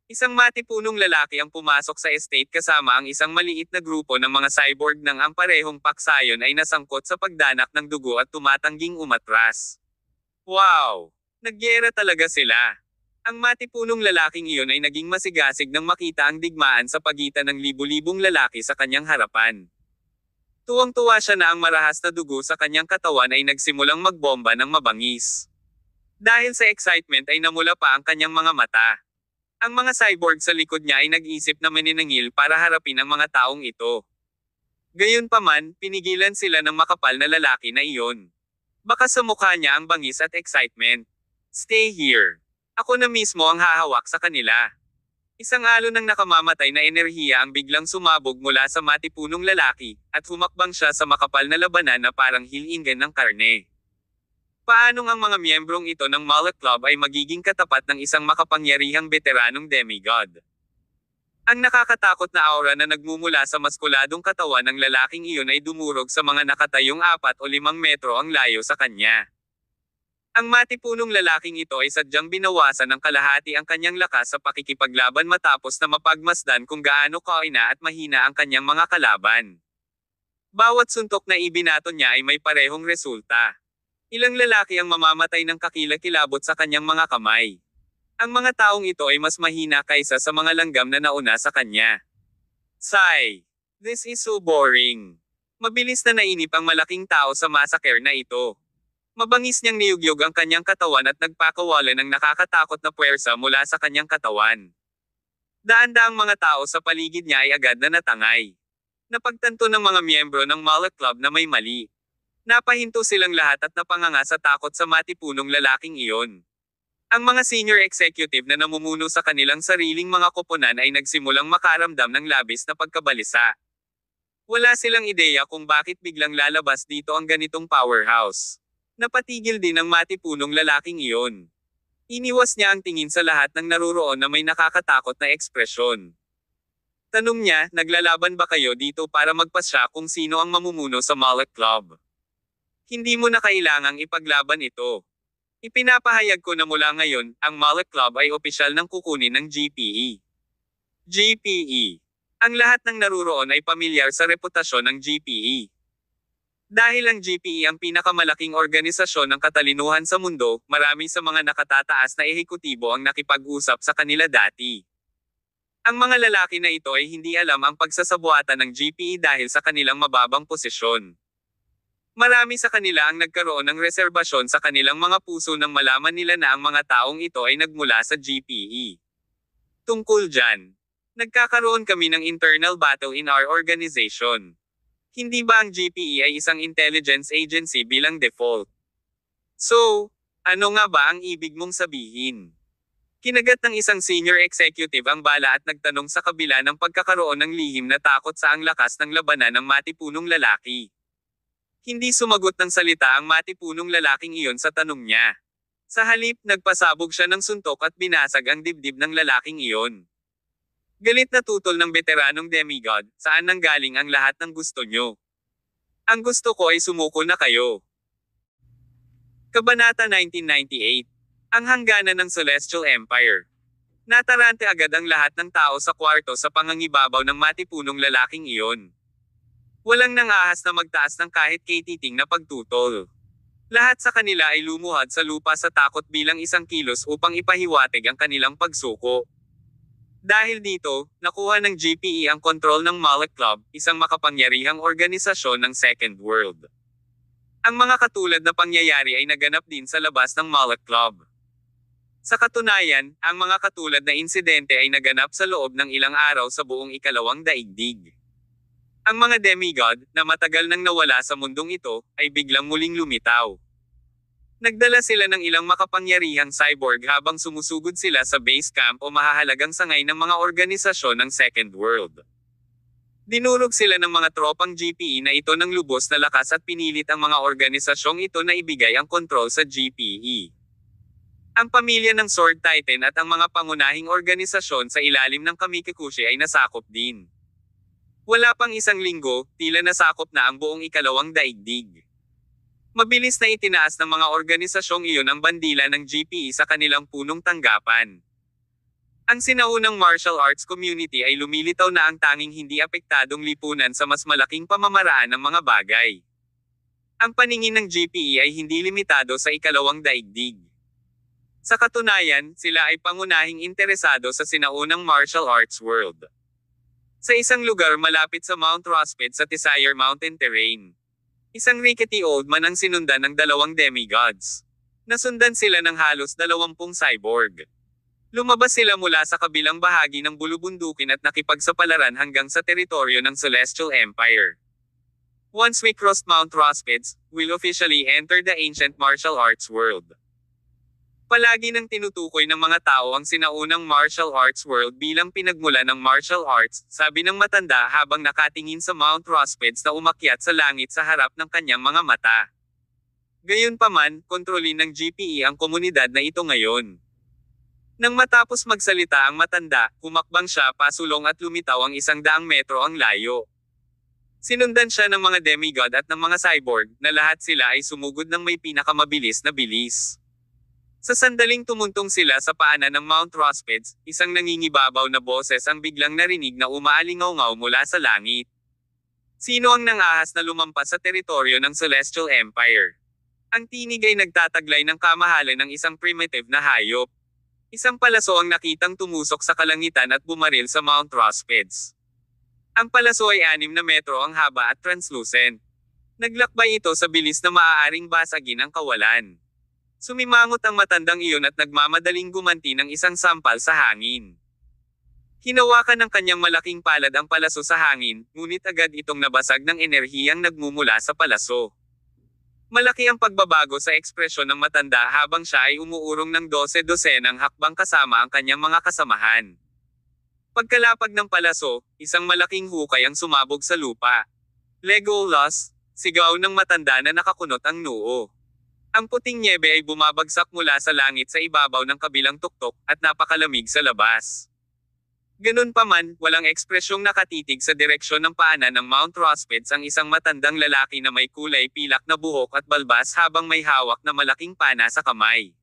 Isang matipunong lalaki ang pumasok sa estate kasama ang isang maliit na grupo ng mga cyborg nang ang parehong paksayon ay nasangkot sa pagdanak ng dugo at tumatangging umatras. Wow! Nagyera talaga sila. Ang matipunong lalaking iyon ay naging masigasig nang makita ang digmaan sa pagitan ng libu-libong lalaki sa kanyang harapan. Tuwang-tuwa siya na ang marahas na dugo sa kanyang katawan ay nagsimulang magbomba ng mabangis. Dahil sa excitement ay namula pa ang kanyang mga mata. Ang mga cyborg sa likod niya ay nag-isip na maniningil para harapin ang mga taong ito. Gayunpaman, pinigilan sila ng makapal na lalaki na iyon. Baka sa mukha niya ang bangis at excitement. Stay here. Ako na mismo ang hahawak sa kanila. Isang alon ng nakamamatay na enerhiya ang biglang sumabog mula sa matipunong lalaki, at humakbang siya sa makapal na labanan na parang hilingan ng karne. Paanong ang mga miyembrong ito ng Malak Club ay magiging katapat ng isang makapangyarihang veteranong demigod? Ang nakakatakot na aura na nagmumula sa maskuladong katawan ng lalaking iyon ay dumurog sa mga nakatayong 4 o 5 metro ang layo sa kanya. Ang matipunong lalaking ito ay sadyang binawasan ng kalahati ang kanyang lakas sa pakikipaglaban matapos na mapagmasdan kung gaano kaina at mahina ang kanyang mga kalaban. Bawat suntok na ibinato niya ay may parehong resulta. Ilang lalaki ang mamamatay ng kakilakilabot sa kanyang mga kamay. Ang mga taong ito ay mas mahina kaysa sa mga langgam na nauna sa kanya. Sigh. This is so boring. Mabilis na nainip ang malaking tao sa massacre na ito. Mabangis niyang niyugyog ang kanyang katawan at nagpakawalan ng nakakatakot na puwersa mula sa kanyang katawan. Daan-daang mga tao sa paligid niya ay agad na natangay. Napagtanto ng mga miyembro ng Malak Club na may mali. Napahinto silang lahat at napanganga sa takot sa matipunong lalaking iyon. Ang mga senior executive na namumuno sa kanilang sariling mga koponan ay nagsimulang makaramdam ng labis na pagkabalisa. Wala silang ideya kung bakit biglang lalabas dito ang ganitong powerhouse. Napatigil din ang matipunong lalaking iyon. Iniwas niya ang tingin sa lahat ng naruroon na may nakakatakot na ekspresyon. Tanong niya, naglalaban ba kayo dito para magpasya kung sino ang mamumuno sa Malak Club? Hindi mo na kailangang ipaglaban ito. Ipinapahayag ko na mula ngayon, ang Malak Club ay opisyal ng kukunin ng GPE. GPE. Ang lahat ng naruroon ay pamilyar sa reputasyon ng GPE. Dahil ang GPE ang pinakamalaking organisasyon ng katalinuhan sa mundo, marami sa mga nakatataas na ehekutibo ang nakipag-usap sa kanila dati. Ang mga lalaki na ito ay hindi alam ang pagsasabuatan ng GPE dahil sa kanilang mababang posisyon. Marami sa kanila ang nagkaroon ng reserbasyon sa kanilang mga puso nang malaman nila na ang mga taong ito ay nagmula sa GPE. Tungkol dyan, nagkakaroon kami ng internal battle in our organization. Hindi ba ang GPE ay isang intelligence agency bilang default? So, ano nga ba ang ibig mong sabihin? Kinagat ng isang senior executive ang bala at nagtanong sa kabila ng pagkakaroon ng lihim na takot sa ang lakas ng labanan ng matipunong lalaki. Hindi sumagot ng salita ang matipunong lalaking iyon sa tanong niya. Sa halip, nagpasabog siya ng suntok at binasag ang dibdib ng lalaking iyon. Galit na tutol ng veteranong demigod, saan nanggaling ang lahat ng gusto nyo? Ang gusto ko ay sumuko na kayo. Kabanata 1998. Ang hangganan ng Celestial Empire. Natarante agad ang lahat ng tao sa kwarto sa pangangibabaw ng matipunong lalaking iyon. Walang nangahas na magtaas ng kahit katiting na pagtutol. Lahat sa kanila ay lumuhad sa lupa sa takot bilang isang kilos upang ipahiwatig ang kanilang pagsuko. Dahil dito, nakuha ng GPE ang kontrol ng Malak Club, isang makapangyarihang organisasyon ng Second World. Ang mga katulad na pangyayari ay naganap din sa labas ng Malak Club. Sa katunayan, ang mga katulad na insidente ay naganap sa loob ng ilang araw sa buong ikalawang daigdig. Ang mga demigod, na matagal nang nawala sa mundong ito, ay biglang muling lumitaw. Nagdala sila ng ilang makapangyarihang cyborg habang sumusugod sila sa base camp o mahahalagang sangay ng mga organisasyon ng Second World. Dinurog sila ng mga tropang GPE na ito ng lubos na lakas at pinilit ang mga organisasyong ito na ibigay ang kontrol sa GPE. Ang pamilya ng Sword Titan at ang mga pangunahing organisasyon sa ilalim ng Kamikikushi ay nasakop din. Wala pang isang linggo, tila nasakop na ang buong ikalawang daigdig. Mabilis na itinaas ng mga organisasyong iyon ang bandila ng GPE sa kanilang punong tanggapan. Ang sinaunang martial arts community ay lumilitaw na ang tanging hindi apektadong lipunan sa mas malaking pamamaraan ng mga bagay. Ang paningin ng GPE ay hindi limitado sa ikalawang daigdig. Sa katunayan, sila ay pangunahing interesado sa sinaunang martial arts world. Sa isang lugar malapit sa Mount Rosped sa Desire Mountain Terrain. Isang rickety old man ang sinundan ng 2 demigods. Nasundan sila ng halos 20 cyborg. Lumabas sila mula sa kabilang bahagi ng bulubundukin at nakipagsapalaran hanggang sa teritoryo ng Celestial Empire. Once we crossed Mount Rospeds, we'll officially enter the ancient martial arts world. Palagi nang tinutukoy ng mga tao ang sinaunang martial arts world bilang pinagmula ng martial arts, sabi ng matanda habang nakatingin sa Mount Rospeds na umakyat sa langit sa harap ng kanyang mga mata. Gayunpaman, kontrolin ng GPE ang komunidad na ito ngayon. Nang matapos magsalita ang matanda, humakbang siya pasulong at lumitaw ang 100 metro ang layo. Sinundan siya ng mga demigod at ng mga cyborg, na lahat sila ay sumugod ng may pinakamabilis na bilis. Sa sandaling tumuntong sila sa paanan ng Mount Rospeds, isang nangingibabaw na boses ang biglang narinig na umaalingaw-ngaw mula sa langit. Sino ang nangahas na lumampas sa teritoryo ng Celestial Empire? Ang tinig ay nagtataglay ng kamahalan ng isang primitive na hayop. Isang palaso ang nakitang tumusok sa kalangitan at bumaril sa Mount Rospeds. Ang palaso ay 6 na metro ang haba at translucent. Naglakbay ito sa bilis na maaaring basagin ang kawalan. Sumimangot ang matandang iyon at nagmamadaling gumanti ng isang sampal sa hangin. Hinawakan ng kanyang malaking palad ang palaso sa hangin, ngunit agad itong nabasag ng enerhiyang nagmumula sa palaso. Malaki ang pagbabago sa ekspresyon ng matanda habang siya ay umuurong ng 12-dosenang hakbang kasama ang kanyang mga kasamahan. Pagkalapag ng palaso, isang malaking hukay ang sumabog sa lupa. Legolas, sigaw ng matanda na nakakunot ang noo. Ang puting nyebe ay bumabagsak mula sa langit sa ibabaw ng kabilang tuktok, at napakalamig sa labas. Ganun pa man, walang ekspresyong nakatitig sa direksyon ng paanan ng Mount Rospeds ang isang matandang lalaki na may kulay pilak na buhok at balbas habang may hawak na malaking pana sa kamay.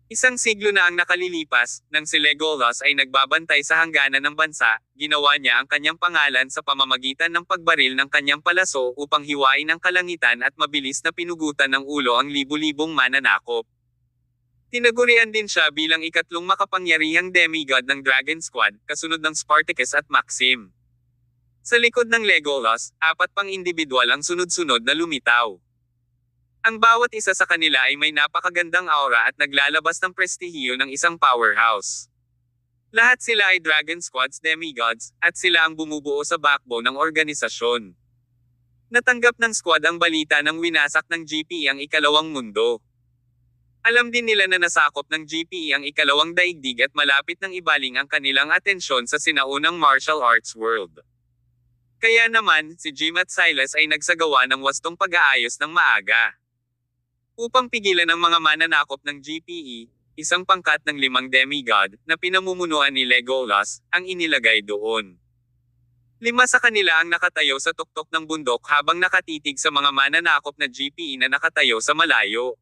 Isang siglo na ang nakalilipas, nang si Legolas ay nagbabantay sa hangganan ng bansa, ginawa niya ang kanyang pangalan sa pamamagitan ng pagbaril ng kanyang palaso upang hiwain ang kalangitan at mabilis na pinugutan ng ulo ang libu-libong mananakop. Tinagurian din siya bilang ikatlong makapangyarihang demigod ng Dragon Squad, kasunod ng Spartacus at Maxim. Sa likod ng Legolas, 4 pang individual ang sunod-sunod na lumitaw. Ang bawat isa sa kanila ay may napakagandang aura at naglalabas ng prestihiyo ng isang powerhouse. Lahat sila ay Dragon Squad's demigods, at sila ang bumubuo sa backbone ng organisasyon. Natanggap ng squad ang balita ng winasak ng GPE ang ikalawang mundo. Alam din nila na nasakop ng GPE ang ikalawang daigdig at malapit nang ibaling ang kanilang atensyon sa sinaunang martial arts world. Kaya naman, si Jim at Silas ay nagsagawa ng wastong pag-aayos ng maaga. Upang pigilan ang mga mananakop ng GPE, isang pangkat ng 5 demigod, na pinamumunuan ni Legolas, ang inilagay doon. 5 sa kanila ang nakatayo sa tuktok ng bundok habang nakatitig sa mga mananakop na GPE na nakatayo sa malayo.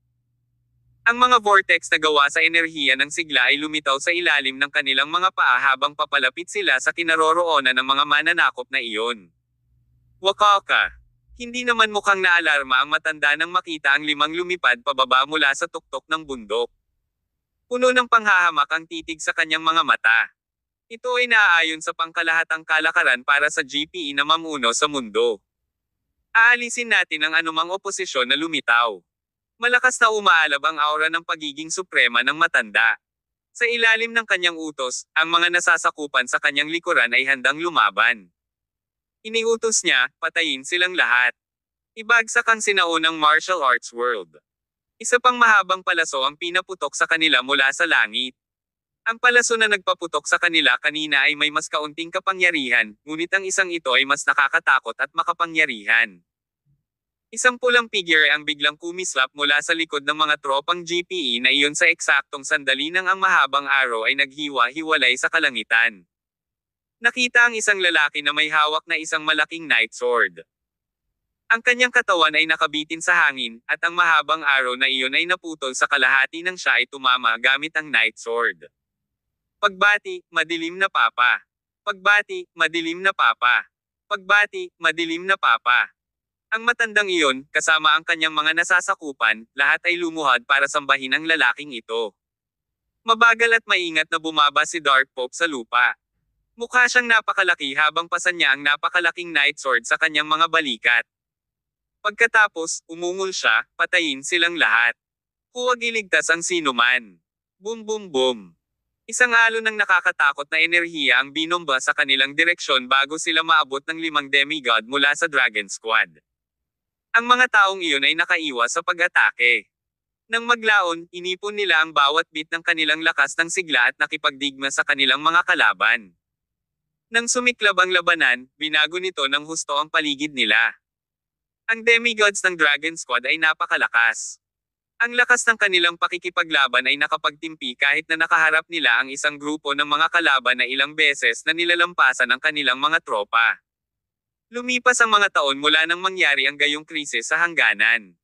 Ang mga vortex na gawa sa enerhiya ng sigla ay lumitaw sa ilalim ng kanilang mga paa habang papalapit sila sa kinaroroonan ng mga mananakop na iyon. Wakaka. Hindi naman mukhang naalarma ang matanda nang makita ang 5 lumipad pababa mula sa tuktok ng bundok. Puno ng panghahamak ang titig sa kanyang mga mata. Ito ay naaayon sa pangkalahatang kalakaran para sa GPE na mamuno sa mundo. Aalisin natin ang anumang oposisyon na lumitaw. Malakas na umaalab ang aura ng pagiging suprema ng matanda. Sa ilalim ng kanyang utos, ang mga nasasakupan sa kanyang likuran ay handang lumaban. Iniutos niya, patayin silang lahat. Ibagsak ang sinaunang martial arts world. Isa pang mahabang palaso ang pinaputok sa kanila mula sa langit. Ang palaso na nagpaputok sa kanila kanina ay may mas kaunting kapangyarihan, ngunit ang isang ito ay mas nakakatakot at makapangyarihan. Isang pulang figure ang biglang kumislap mula sa likod ng mga tropang GPE na iyon sa eksaktong sandali nang ang mahabang araw ay naghiwa-hiwalay sa kalangitan. Nakita ang isang lalaki na may hawak na isang malaking night sword. Ang kanyang katawan ay nakabitin sa hangin, at ang mahabang araw na iyon ay naputol sa kalahati nang siya ay tumama gamit ang night sword. Pagbati, madilim na papa. Pagbati, madilim na papa. Pagbati, madilim na papa. Ang matandang iyon, kasama ang kanyang mga nasasakupan, lahat ay lumuhad para sambahin ang lalaking ito. Mabagal at maingat na bumaba si Dark Pope sa lupa. Mukha siyang napakalaki habang pasan niya ang napakalaking night sword sa kanyang mga balikat. Pagkatapos, umungol siya, patayin silang lahat. Huwag iligtas ang sinuman. Boom boom boom. Isang alon ng nakakatakot na enerhiya ang binomba sa kanilang direksyon bago sila maabot ng 5 demigod mula sa Dragon Squad. Ang mga taong iyon ay nakaiwas sa pag-atake. Nang maglaon, inipon nila ang bawat bit ng kanilang lakas ng sigla at nakipagdigma sa kanilang mga kalaban. Nang sumiklab ang labanan, binago nito ng husto ang paligid nila. Ang demigods ng Dragon Squad ay napakalakas. Ang lakas ng kanilang pakikipaglaban ay nakapagtimpi kahit na nakaharap nila ang isang grupo ng mga kalaban na ilang beses na nilalampasan ang kanilang mga tropa. Lumipas ang mga taon mula nang mangyari ang gayong krisis sa hangganan.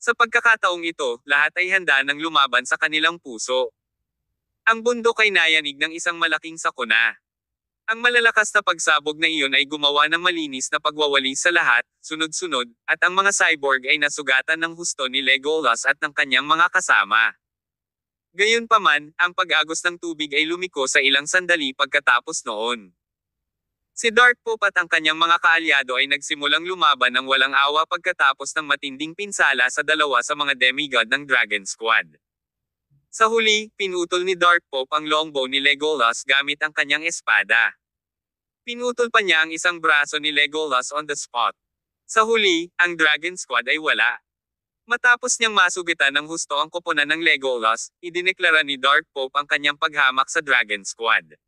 Sa pagkakataong ito, lahat ay handa ng lumaban sa kanilang puso. Ang bundok ay nayanig ng isang malaking sakuna. Ang malalakas na pagsabog na iyon ay gumawa ng malinis na pagwawali sa lahat, sunod-sunod, at ang mga cyborg ay nasugatan ng husto ni Legolas at ng kanyang mga kasama. Gayunpaman, ang pag-agos ng tubig ay lumiko sa ilang sandali pagkatapos noon. Si Dark Pope at ang kanyang mga kaalyado ay nagsimulang lumaban ng walang awa pagkatapos ng matinding pinsala sa dalawa sa mga demigod ng Dragon Squad. Sa huli, pinutol ni Dark Pope ang longbow ni Legolas gamit ang kanyang espada. Pinutol pa niya ang isang braso ni Legolas on the spot. Sa huli, ang Dragon Squad ay wala. Matapos niyang masugitan ng husto ang koponan ng Legolas, idineklara ni Dark Pope ang kanyang paghamak sa Dragon Squad.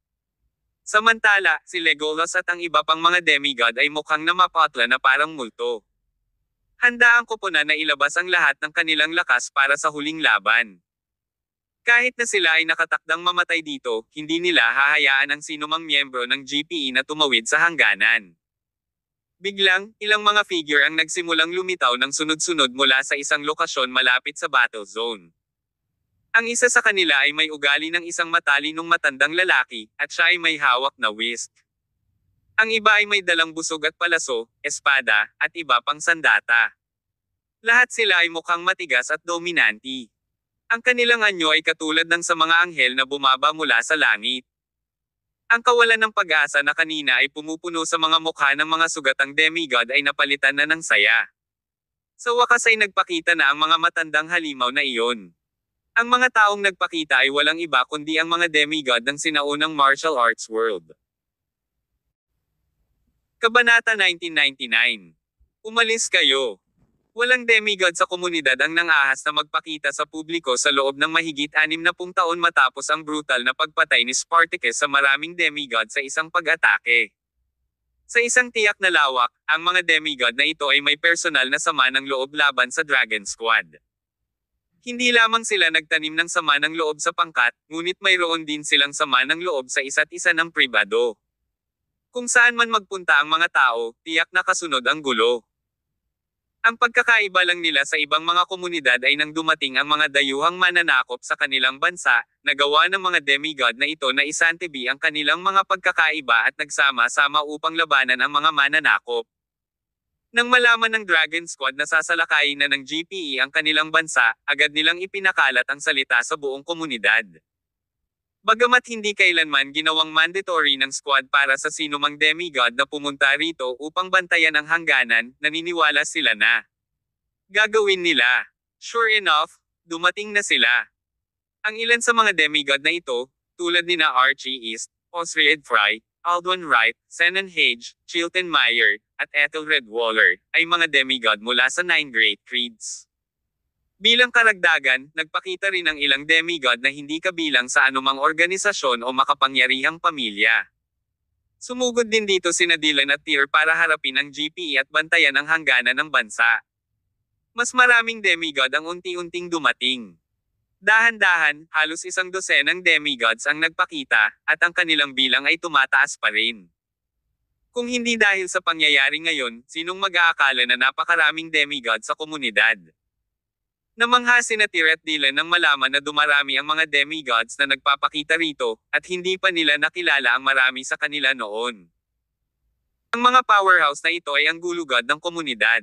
Samantala, si Legolas at ang iba pang mga demigod ay mukhang namapatla na parang multo. Handa ang koponan na ilabas ang lahat ng kanilang lakas para sa huling laban. Kahit na sila ay nakatakdang mamatay dito, hindi nila hahayaan ang sinumang miyembro ng GPE na tumawid sa hangganan. Biglang, ilang mga figure ang nagsimulang lumitaw ng sunod-sunod mula sa isang lokasyon malapit sa battle zone. Ang isa sa kanila ay may ugali ng isang matalinong matandang lalaki, at siya ay may hawak na whisk. Ang iba ay may dalang busog at palaso, espada, at iba pang sandata. Lahat sila ay mukhang matigas at dominanti. Ang kanilang anyo ay katulad ng sa mga anghel na bumaba mula sa langit. Ang kawalan ng pag-asa na kanina ay pumupuno sa mga mukha ng mga sugatang demigod ay napalitan na ng saya. Sa wakas ay nagpakita na ang mga matandang halimaw na iyon. Ang mga taong nagpakita ay walang iba kundi ang mga demigod ng sinaunang martial arts world. Kabanata 1999. Umalis kayo. Walang demigod sa komunidad ang nang-ahas na magpakita sa publiko sa loob ng mahigit 60 taon matapos ang brutal na pagpatay ni Spartacus sa maraming demigod sa isang pag-atake. Sa isang tiyak na lawak, ang mga demigod na ito ay may personal na sama ng loob laban sa Dragon Squad. Hindi lamang sila nagtanim ng sama ng loob sa pangkat, ngunit mayroon din silang sama ng loob sa isa't isa ng pribado. Kung saan man magpunta ang mga tao, tiyak na kasunod ang gulo. Ang pagkakaiba lang nila sa ibang mga komunidad ay nang dumating ang mga dayuhang mananakop sa kanilang bansa, nagawa ng mga demigod na ito na isantabi ang kanilang mga pagkakaiba at nagsama-sama upang labanan ang mga mananakop. Nang malaman ng Dragon Squad na sasalakayin na ng GPE ang kanilang bansa, agad nilang ipinakalat ang salita sa buong komunidad. Bagamat hindi kailanman ginawang mandatory ng squad para sa sinumang demigod na pumunta rito upang bantayan ang hangganan, naniniwala sila na gagawin nila. Sure enough, dumating na sila. Ang ilan sa mga demigod na ito, tulad nina Archie East, Osried Fry, Alduin Wright, Senan Hage, Chilton Meyer, at Ethelred Waller, ay mga demigod mula sa 9 Great Creeds. Bilang karagdagan, nagpakita rin ang ilang demigod na hindi kabilang sa anumang organisasyon o makapangyarihang pamilya. Sumugod din dito sina Dylan at Tyr para harapin ang GPE at bantayan ang hangganan ng bansa. Mas maraming demigod ang unti-unting dumating. Dahan-dahan, halos 12 ng demigods ang nagpakita, at ang kanilang bilang ay tumataas pa rin. Kung hindi dahil sa pangyayari ngayon, sinong mag-aakala na napakaraming demigod sa komunidad? Namangha sina Tyr at Dylan nang malaman na dumarami ang mga demigods na nagpapakita rito, at hindi pa nila nakilala ang marami sa kanila noon. Ang mga powerhouse na ito ay ang gulugod ng komunidad.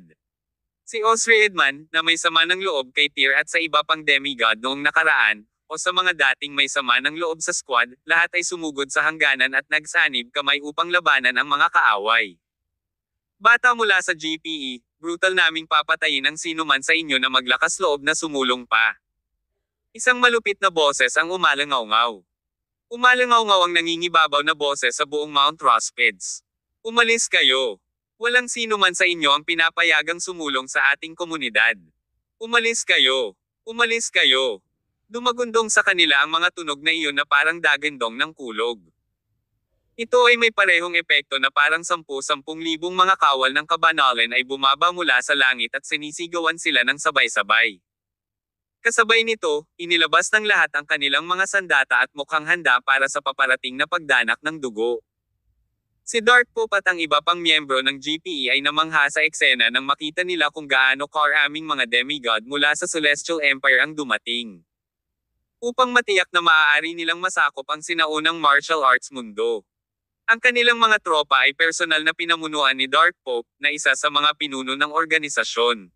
Si Osried man, na may sama ng loob kay Tyr at sa iba pang demigod noong nakaraan, o sa mga dating may sama ng loob sa squad, lahat ay sumugod sa hangganan at nagsanib kamay upang labanan ang mga kaaway. Bata mula sa GPE, brutal naming papatayin ang sino man sa inyo na maglakas loob na sumulong pa. Isang malupit na boses ang umalangaw-ngaw. Umalangaw-ngaw ang nangingibabaw na boses sa buong Mount Rospids. Umalis kayo. Walang sino man sa inyo ang pinapayagang sumulong sa ating komunidad. Umalis kayo. Umalis kayo. Dumagundong sa kanila ang mga tunog na iyon na parang dagandong ng kulog. Ito ay may parehong epekto na parang 10,000 libong mga kawal ng kabanalan ay bumaba mula sa langit at sinisigawan sila ng sabay-sabay. Kasabay nito, inilabas ng lahat ang kanilang mga sandata at mukhang handa para sa paparating na pagdanak ng dugo. Si Dark Pope at ang iba pang miyembro ng GPE ay namangha sa eksena nang makita nila kung gaano karaming mga demigod mula sa Celestial Empire ang dumating. Upang matiyak na maaari nilang masakop ang sinaunang martial arts mundo. Ang kanilang mga tropa ay personal na pinamunuan ni Dark Pope, na isa sa mga pinuno ng organisasyon.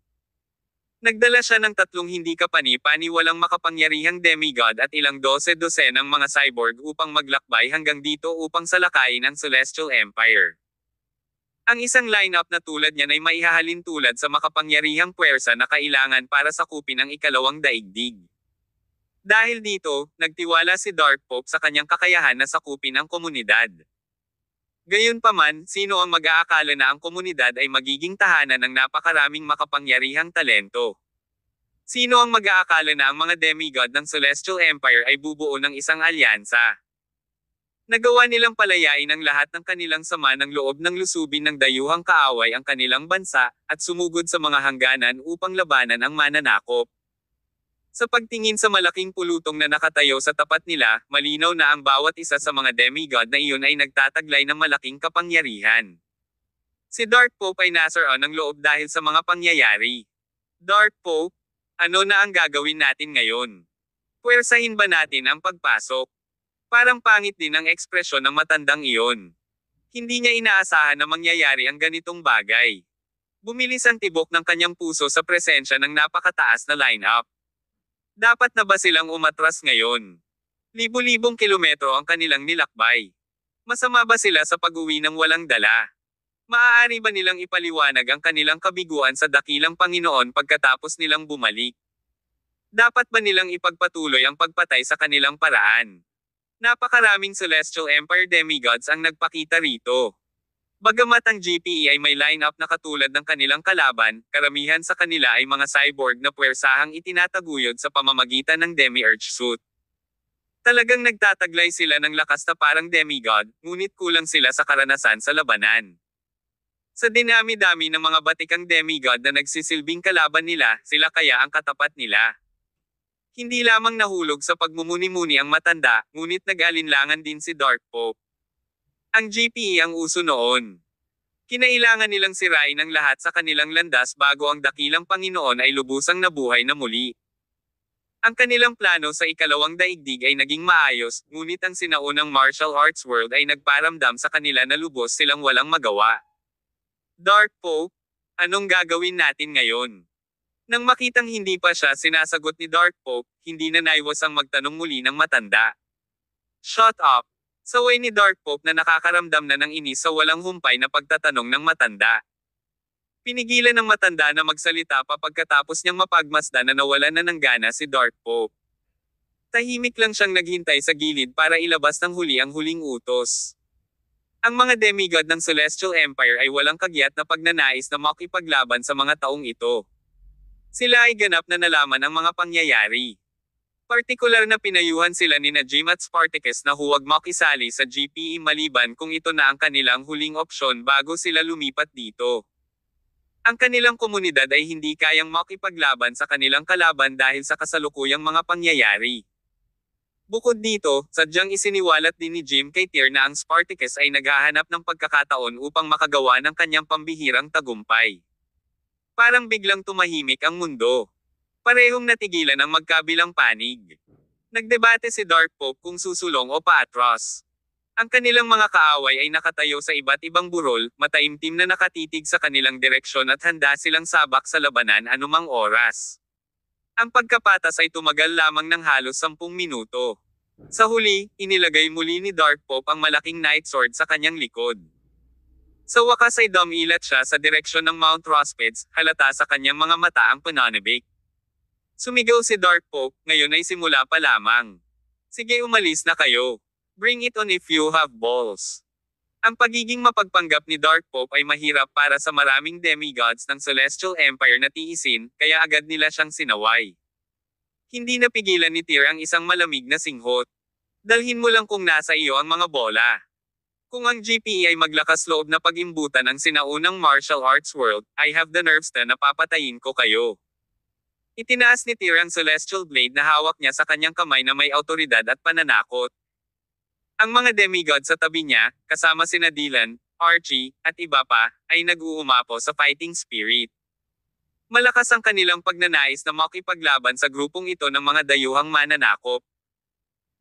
Nagdala siya ng 3 hindi kapani-paniwalang makapangyarihang demigod at ilang 12-dosenang mga cyborg upang maglakbay hanggang dito upang salakayin ang Celestial Empire. Ang isang lineup na tulad niyan ay maihahalin tulad sa makapangyarihang puwersa na kailangan para sakupin ang ikalawang daigdig. Dahil dito, nagtiwala si Dark Pope sa kanyang kakayahan na sakupin ang komunidad. Gayunpaman, sino ang mag-aakala na ang komunidad ay magiging tahanan ng napakaraming makapangyarihang talento? Sino ang mag-aakala na ang mga demigod ng Celestial Empire ay bubuo ng isang alyansa? Nagawa nilang palayain ang lahat ng kanilang sama ng loob ng lusubin ng dayuhang kaaway ang kanilang bansa, at sumugod sa mga hangganan upang labanan ang mananakop. Sa pagtingin sa malaking pulutong na nakatayo sa tapat nila, malinaw na ang bawat isa sa mga demigod na iyon ay nagtataglay ng malaking kapangyarihan. Si Dark Pope ay nasaroon ng loob dahil sa mga pangyayari. Dark Pope, ano na ang gagawin natin ngayon? Puwersahin ba natin ang pagpasok? Parang pangit din ang ekspresyon ng matandang iyon. Hindi niya inaasahan na mangyayari ang ganitong bagay. Bumilis ang tibok ng kanyang puso sa presensya ng napakataas na lineup. Dapat na ba silang umatras ngayon? Libu-libong kilometro ang kanilang nilakbay. Masama ba sila sa pag-uwi ng walang dala? Maaari ba nilang ipaliwanag ang kanilang kabiguan sa dakilang Panginoon pagkatapos nilang bumalik? Dapat ba nilang ipagpatuloy ang pagpatay sa kanilang paraan? Napakaraming Celestial Empire demigods ang nagpakita rito. Bagamat ang GPE ay may lineup na katulad ng kanilang kalaban, karamihan sa kanila ay mga cyborg na puwersahang itinataguyod sa pamamagitan ng demi-urge suit. Talagang nagtataglay sila ng lakas na parang demigod, ngunit kulang sila sa karanasan sa labanan. Sa dinami-dami ng mga batikang demigod na nagsisilbing kalaban nila, sila kaya ang katapat nila. Hindi lamang nahulog sa pagmumuni-muni ang matanda, ngunit nag-alinlangan din si Dark Pope. Ang GPE ang uso noon. Kinailangan nilang sirain ang lahat sa kanilang landas bago ang dakilang Panginoon ay lubusang nabuhay na muli. Ang kanilang plano sa ikalawang daigdig ay naging maayos, ngunit ang sinaunang martial arts world ay nagparamdam sa kanila na lubos silang walang magawa. Dark Pope, anong gagawin natin ngayon? Nang makitang hindi pa siya sinasagot ni Dark Pope, hindi na naiwas ang magtanong muli ng matanda. Shut up! Saway ni Dark Pope na nakakaramdam na ng inis sa walang humpay na pagtatanong ng matanda. Pinigilan ng matanda na magsalita pa pagkatapos niyang mapagmasdan na nawalan na ng gana si Dark Pope. Tahimik lang siyang naghintay sa gilid para ilabas ng huli ang huling utos. Ang mga demigod ng Celestial Empire ay walang kagyat na pagnanais na makipaglaban sa mga taong ito. Sila ay ganap na nalaman ang mga pangyayari. Partikular na pinayuhan sila ni Jim at Spartacus na huwag makisali sa GPE maliban kung ito na ang kanilang huling opsyon bago sila lumipat dito. Ang kanilang komunidad ay hindi kayang makipaglaban sa kanilang kalaban dahil sa kasalukuyang mga pangyayari. Bukod dito, sadyang isiniwalat din ni Jim kay Tyr na ang Spartacus ay naghahanap ng pagkakataon upang makagawa ng kanyang pambihirang tagumpay. Parang biglang tumahimik ang mundo. Parehong natigilan ang magkabilang panig. Nagdebate si Dark Pope kung susulong o paatras. Ang kanilang mga kaaway ay nakatayo sa iba't ibang burol, mataimtim na nakatitig sa kanilang direksyon at handa silang sabak sa labanan anumang oras. Ang pagkapatas ay tumagal lamang ng halos 10 minuto. Sa huli, inilagay muli ni Dark Pope ang malaking Night Sword sa kanyang likod. Sa wakas ay dumilat siya sa direksyon ng Mount Rospeds, halata sa kanyang mga mata ang pananabik. Sumigaw si Dark Pope, ngayon ay simula pa lamang. Sige, umalis na kayo. Bring it on if you have balls. Ang pagiging mapagpanggap ni Dark Pope ay mahirap para sa maraming demigods ng Celestial Empire na tiisin, kaya agad nila siyang sinaway. Hindi napigilan ni Tyr ang isang malamig na singhot. Dalhin mo lang kung nasa iyo ang mga bola. Kung ang GPE ay maglakas loob na pag-imbutan ang sinaunang martial arts world, I have the nerves na napapatayin ko kayo. Itinaas ni Tyr ang celestial blade na hawak niya sa kanyang kamay na may autoridad at pananakot. Ang mga demigod sa tabi niya, kasama sina Dylan, Archie, at iba pa, ay nag-uumapo sa fighting spirit. Malakas ang kanilang pagnanais na makipaglaban sa grupong ito ng mga dayuhang mananakop.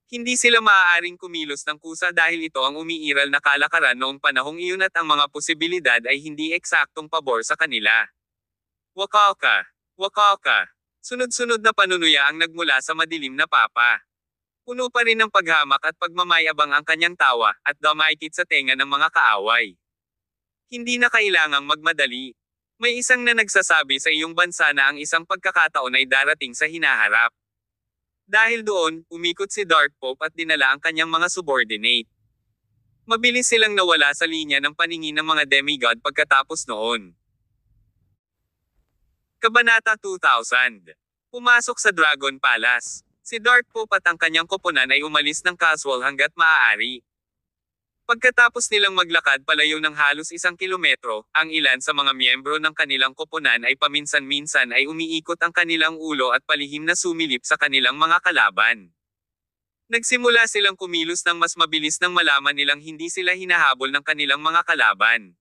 Hindi sila maaaring kumilos ng kusa dahil ito ang umiiral na kalakaran noong panahong iyon at ang mga posibilidad ay hindi eksaktong pabor sa kanila. Wakaka! Wakaka! Sunod-sunod na panunuya ang nagmula sa madilim na papa. Puno pa rin ng paghamak at pagmamayabang ang kanyang tawa, at dumaikit sa tenga ng mga kaaway. Hindi na kailangang magmadali. May isang na nagsasabi sa iyong bansa na ang isang pagkakataon ay darating sa hinaharap. Dahil doon, umikot si Dark Pope at dinala ang kanyang mga subordinate. Mabilis silang nawala sa linya ng paningin ng mga demigod pagkatapos noon. Kabanata 2000. Pumasok sa Dragon Palace. Si Dark Pope at ang kanyang koponan ay umalis ng casual hanggat maaari. Pagkatapos nilang maglakad palayo ng halos 1 kilometro, ang ilan sa mga miyembro ng kanilang koponan ay paminsan-minsan ay umiikot ang kanilang ulo at palihim na sumilip sa kanilang mga kalaban. Nagsimula silang kumilos ng mas mabilis nang malaman nilang hindi sila hinahabol ng kanilang mga kalaban.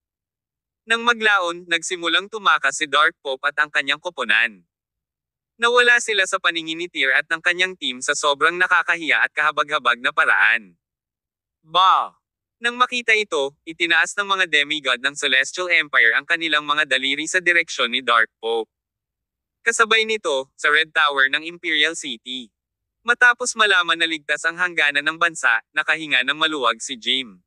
Nang maglaon, nagsimulang tumakas si Dark Pope at ang kanyang koponan. Nawala sila sa paningin ni Tyr at ng kanyang team sa sobrang nakakahiya at kahabag-habag na paraan. Bah! Nang makita ito, itinaas ng mga demigod ng Celestial Empire ang kanilang mga daliri sa direksyon ni Dark Pope. Kasabay nito, sa Red Tower ng Imperial City. Matapos malaman na ligtas ang hangganan ng bansa, nakahinga ng maluwag si Jim.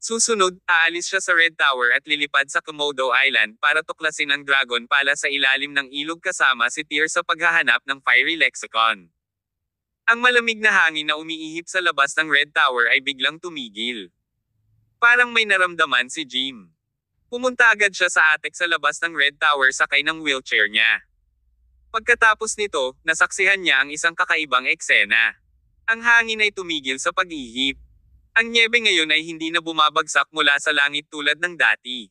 Susunod, aalis siya sa Red Tower at lilipad sa Komodo Island para tuklasin ang Dragon Palace sa ilalim ng ilog kasama si Tyr sa paghahanap ng Fiery Lexicon. Ang malamig na hangin na umiihip sa labas ng Red Tower ay biglang tumigil. Parang may naramdaman si Jim. Pumunta agad siya sa attic sa labas ng Red Tower sakay ng wheelchair niya. Pagkatapos nito, nasaksihan niya ang isang kakaibang eksena. Ang hangin ay tumigil sa pag-ihip. Ang nyebe ngayon ay hindi na bumabagsak mula sa langit tulad ng dati.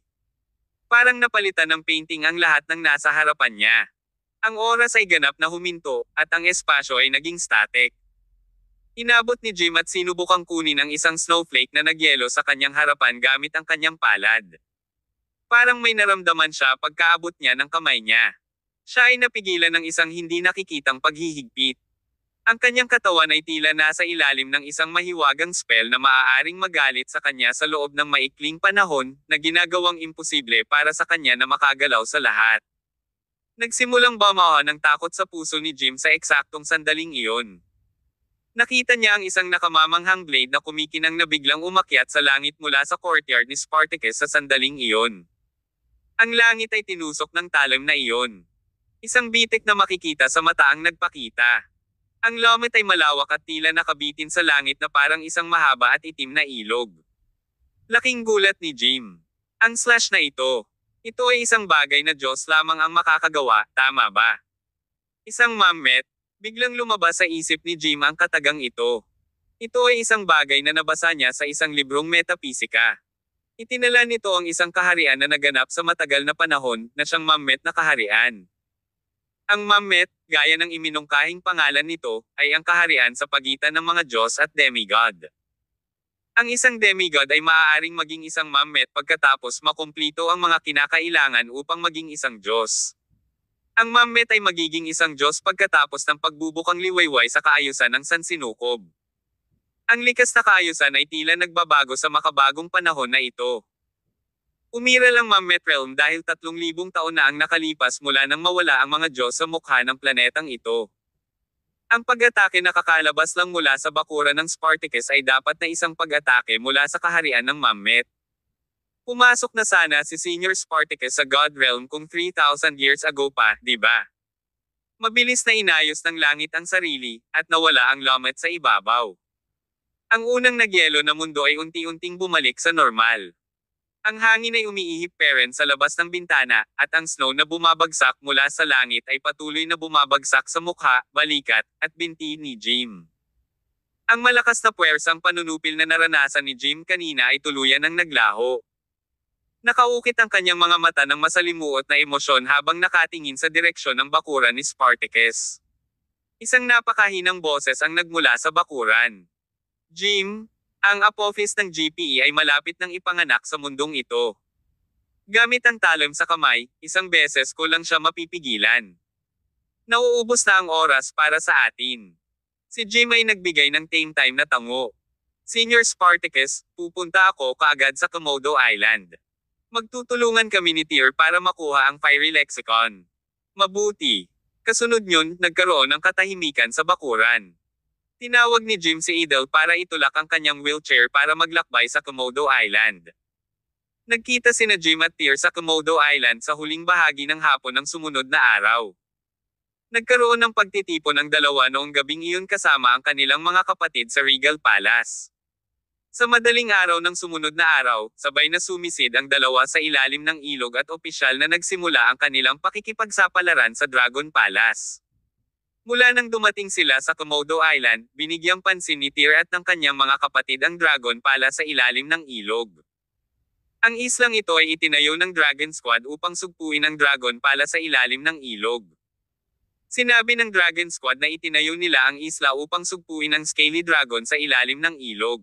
Parang napalitan ng painting ang lahat ng nasa harapan niya. Ang oras ay ganap na huminto, at ang espasyo ay naging static. Inabot ni Jim at sinubukang kunin ang isang snowflake na nagyelo sa kanyang harapan gamit ang kanyang palad. Parang may naramdaman siya pagkaabot niya ng kamay niya. Siya ay napigilan ng isang hindi nakikitang paghihigpit. Ang kanyang katawan ay tila nasa ilalim ng isang mahiwagang spell na maaaring magalit sa kanya sa loob ng maikling panahon, na ginagawang imposible para sa kanya na makagalaw sa lahat. Nagsimulang bumaha ng takot sa puso ni Jim sa eksaktong sandaling iyon. Nakita niya ang isang nakamamanghang blade na kumikinang na biglang umakyat sa langit mula sa courtyard ni Spartacus sa sandaling iyon. Ang langit ay tinusok ng talim na iyon. Isang bitik na makikita sa mata ang nagpakita. Ang lomet ay malawak at tila nakabitin sa langit na parang isang mahaba at itim na ilog. Laking gulat ni Jim. Ang slash na ito. Ito ay isang bagay na Diyos lamang ang makakagawa, tama ba? Isang mammet. Biglang lumabas sa isip ni Jim ang katagang ito. Ito ay isang bagay na nabasa niya sa isang librong metapisika. Itinala nito ang isang kaharian na naganap sa matagal na panahon, na siyang mammet na kaharian. Ang mammet, gaya ng iminungkahing pangalan nito, ay ang kaharian sa pagitan ng mga Diyos at demigod. Ang isang demigod ay maaaring maging isang mammet pagkatapos makumplito ang mga kinakailangan upang maging isang Diyos. Ang mammet ay magiging isang Diyos pagkatapos ng pagbubukang liwayway sa kaayusan ng sansinukob. Ang likas na kaayusan ay tila nagbabago sa makabagong panahon na ito. Umiral ang Mammet Realm dahil 3,000 taon na ang nakalipas mula nang mawala ang mga Diyos sa mukha ng planetang ito. Ang pag-atake na kakalabas lang mula sa bakuran ng Spartacus ay dapat na isang pag-atake mula sa kaharian ng Mammet. Pumasok na sana si Senior Spartacus sa God Realm kung 3,000 years ago pa, di ba? Mabilis na inayos ng langit ang sarili, at nawala ang Lomet sa ibabaw. Ang unang nagyelo na mundo ay unti-unting bumalik sa normal. Ang hangin ay umiihip peren sa labas ng bintana, at ang snow na bumabagsak mula sa langit ay patuloy na bumabagsak sa mukha, balikat, at binti ni Jim. Ang malakas na puwersang panunupil na naranasan ni Jim kanina ay tuluyan ng naglaho. Nakaukit ang kanyang mga mata ng masalimuot na emosyon habang nakatingin sa direksyon ng bakuran ni Spartacus. Isang napakahinang boses ang nagmula sa bakuran. Jim, ang Apophis ng GPE ay malapit ng ipanganak sa mundong ito. Gamit ang talon sa kamay, isang beses ko lang siya mapipigilan. Nauubos na ang oras para sa atin. Si Jim ay nagbigay ng tame time na tango. Senior Spartacus, pupunta ako kaagad sa Komodo Island. Magtutulungan kami ni Tyr para makuha ang Fiery Lexicon. Mabuti. Kasunod yun, nagkaroon ng katahimikan sa bakuran. Tinawag ni Jim si Idel para itulak ang kanyang wheelchair para maglakbay sa Komodo Island. Nagkita sina Jim at Tyr sa Komodo Island sa huling bahagi ng hapon ng sumunod na araw. Nagkaroon ng pagtitipon ng dalawa noong gabing iyon kasama ang kanilang mga kapatid sa Regal Palace. Sa madaling araw ng sumunod na araw, sabay na sumisid ang dalawa sa ilalim ng ilog at opisyal na nagsimula ang kanilang pakikipagsapalaran sa Dragon Palace. Mula nang dumating sila sa Komodo Island, binigyang pansin ni Tyr at ng kanyang mga kapatid ang Dragon Palace sa ilalim ng ilog. Ang islang ito ay itinayo ng Dragon Squad upang sugpuin ang Dragon Palace sa ilalim ng ilog. Sinabi ng Dragon Squad na itinayo nila ang isla upang sugpuin ang Scaly Dragon sa ilalim ng ilog.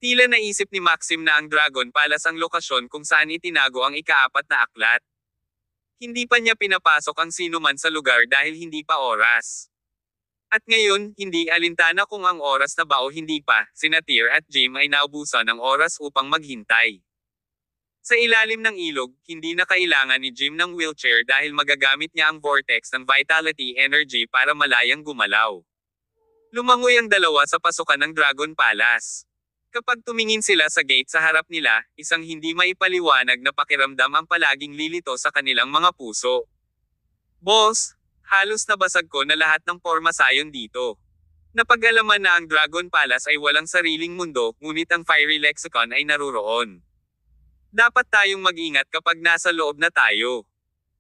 Tila naisip ni Maxim na ang Dragon Palace ang lokasyon kung saan itinago ang ikaapat na aklat. Hindi pa niya pinapasok ang sinuman sa lugar dahil hindi pa oras. At ngayon, hindi alintana kung ang oras na ba o hindi pa, sina Tyr at Jim ay naubusan ng oras upang maghintay. Sa ilalim ng ilog, hindi na kailangan ni Jim ng wheelchair dahil magagamit niya ang vortex ng Vitality Energy para malayang gumalaw. Lumangoy ang dalawa sa pasukan ng Dragon Palace. Kapag tumingin sila sa gate sa harap nila, isang hindi maipaliwanag na pakiramdam ang palaging lilito sa kanilang mga puso. Boss, halos nabasag ko na lahat ng pormasayon dito. Napag-alaman na ang Dragon Palace ay walang sariling mundo, ngunit ang Fiery Lexicon ay naruroon. Dapat tayong mag-ingat kapag nasa loob na tayo.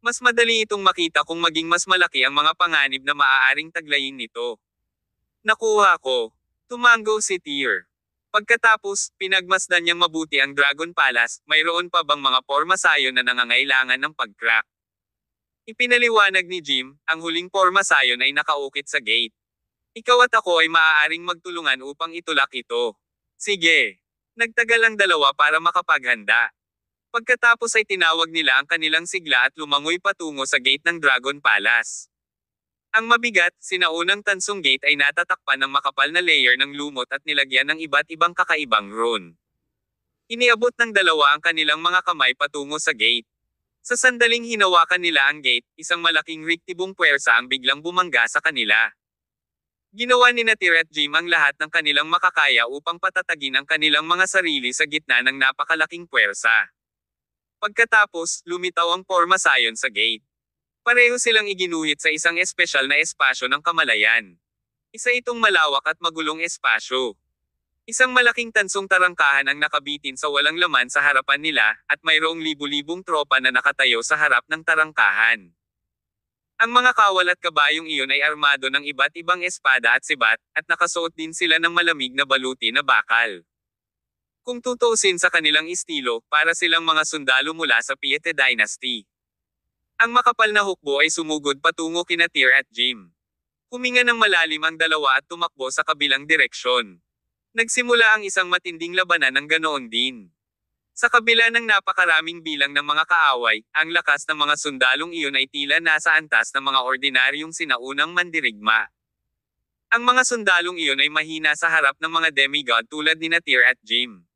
Mas madali itong makita kung maging mas malaki ang mga panganib na maaaring taglayin nito. Nakuha ko. Tumango si Tyr. Pagkatapos, pinagmasdan niyang mabuti ang Dragon Palace, mayroon pa bang mga pormasayon na nangangailangan ng pag-crack. Ipinaliwanag ni Jim, ang huling pormasayon ay nakaukit sa gate. Ikaw at ako ay maaaring magtulungan upang itulak ito. Sige. Nagtagal ang dalawa para makapaghanda. Pagkatapos ay tinawag nila ang kanilang sigla at lumangoy patungo sa gate ng Dragon Palace. Ang mabigat, sinaunang tansong gate ay natatakpan ng makapal na layer ng lumot at nilagyan ng iba't ibang kakaibang rune. Iniabot ng dalawa ang kanilang mga kamay patungo sa gate. Sa sandaling hinawakan nila ang gate, isang malaking riktibong puwersa ang biglang bumangga sa kanila. Ginawa ni Tyr at Jim ang lahat ng kanilang makakaya upang patatagin ang kanilang mga sarili sa gitna ng napakalaking puwersa. Pagkatapos, lumitaw ang pormasayon sa gate. Pareho silang iginuhit sa isang espesyal na espasyo ng kamalayan. Isa itong malawak at magulong espasyo. Isang malaking tansong tarangkahan ang nakabitin sa walang laman sa harapan nila, at mayroong libu-libong tropa na nakatayo sa harap ng tarangkahan. Ang mga kawal at kabayong iyon ay armado ng iba't ibang espada at sibat, at nakasuot din sila ng malamig na baluti na bakal. Kung tutuusin sa kanilang estilo, para silang mga sundalo mula sa Piete Dynasty. Ang makapal na hukbo ay sumugod patungo kina Tyr at Jim. Huminga ng malalim ang dalawa at tumakbo sa kabilang direksyon. Nagsimula ang isang matinding labanan ng ganoon din. Sa kabila ng napakaraming bilang ng mga kaaway, ang lakas ng mga sundalong iyon ay tila nasa antas ng mga ordinaryong sinaunang mandirigma. Ang mga sundalong iyon ay mahina sa harap ng mga demigod tulad ni Tyr at Jim.